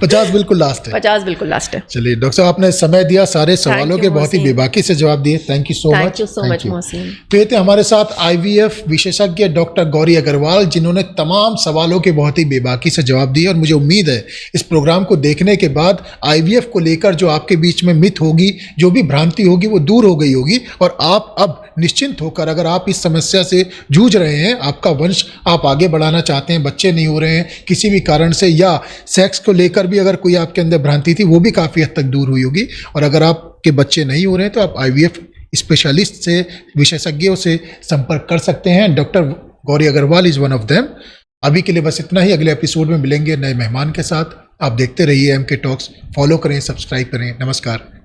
50 बिल्कुल लास्ट है। 50 बिल्कुल लास्ट है। चलिए डॉक्टर साहब, आपने समय दिया, सारे सवालों के बहुत ही मोहसिन। बेबाकी से जवाब दिए। Thank you so much. Thank you so much Mohsin. तो ये थे हमारे साथ IVF विशेषज्ञ डॉक्टर गौरी अग्रवाल, जिन्होंने तमाम सवालों के बहुत ही बेबाकी से जवाब दिए। और मुझे उम्मीद है इस प्रोग्राम को देखने के बाद IVF को लेकर जो आपके बीच में मिथ होगी, जो भी भ्रांति होगी, वो दूर हो गई होगी। और आप अब निश्चिंत होकर, अगर आप इस समस्या से जूझ रहे हैं, आपका वंश आप आगे बढ़ाना चाहते हैं, बच्चे नहीं हो रहे हैं किसी भी कारण से, या सेक्स को लेकर भी अगर कोई आपके अंदर भ्रांति थी, वो भी काफ़ी हद तक दूर हुई होगी। और अगर आपके बच्चे नहीं हो रहे हैं तो आप IVF स्पेशलिस्ट से, विशेषज्ञों से संपर्क कर सकते हैं। Doctor Gauri Agarwal is one of them. अभी के लिए बस इतना ही। अगले एपिसोड में मिलेंगे नए मेहमान के साथ। आप देखते रहिए MK टॉक्स। फॉलो करें, सब्सक्राइब करें। नमस्कार।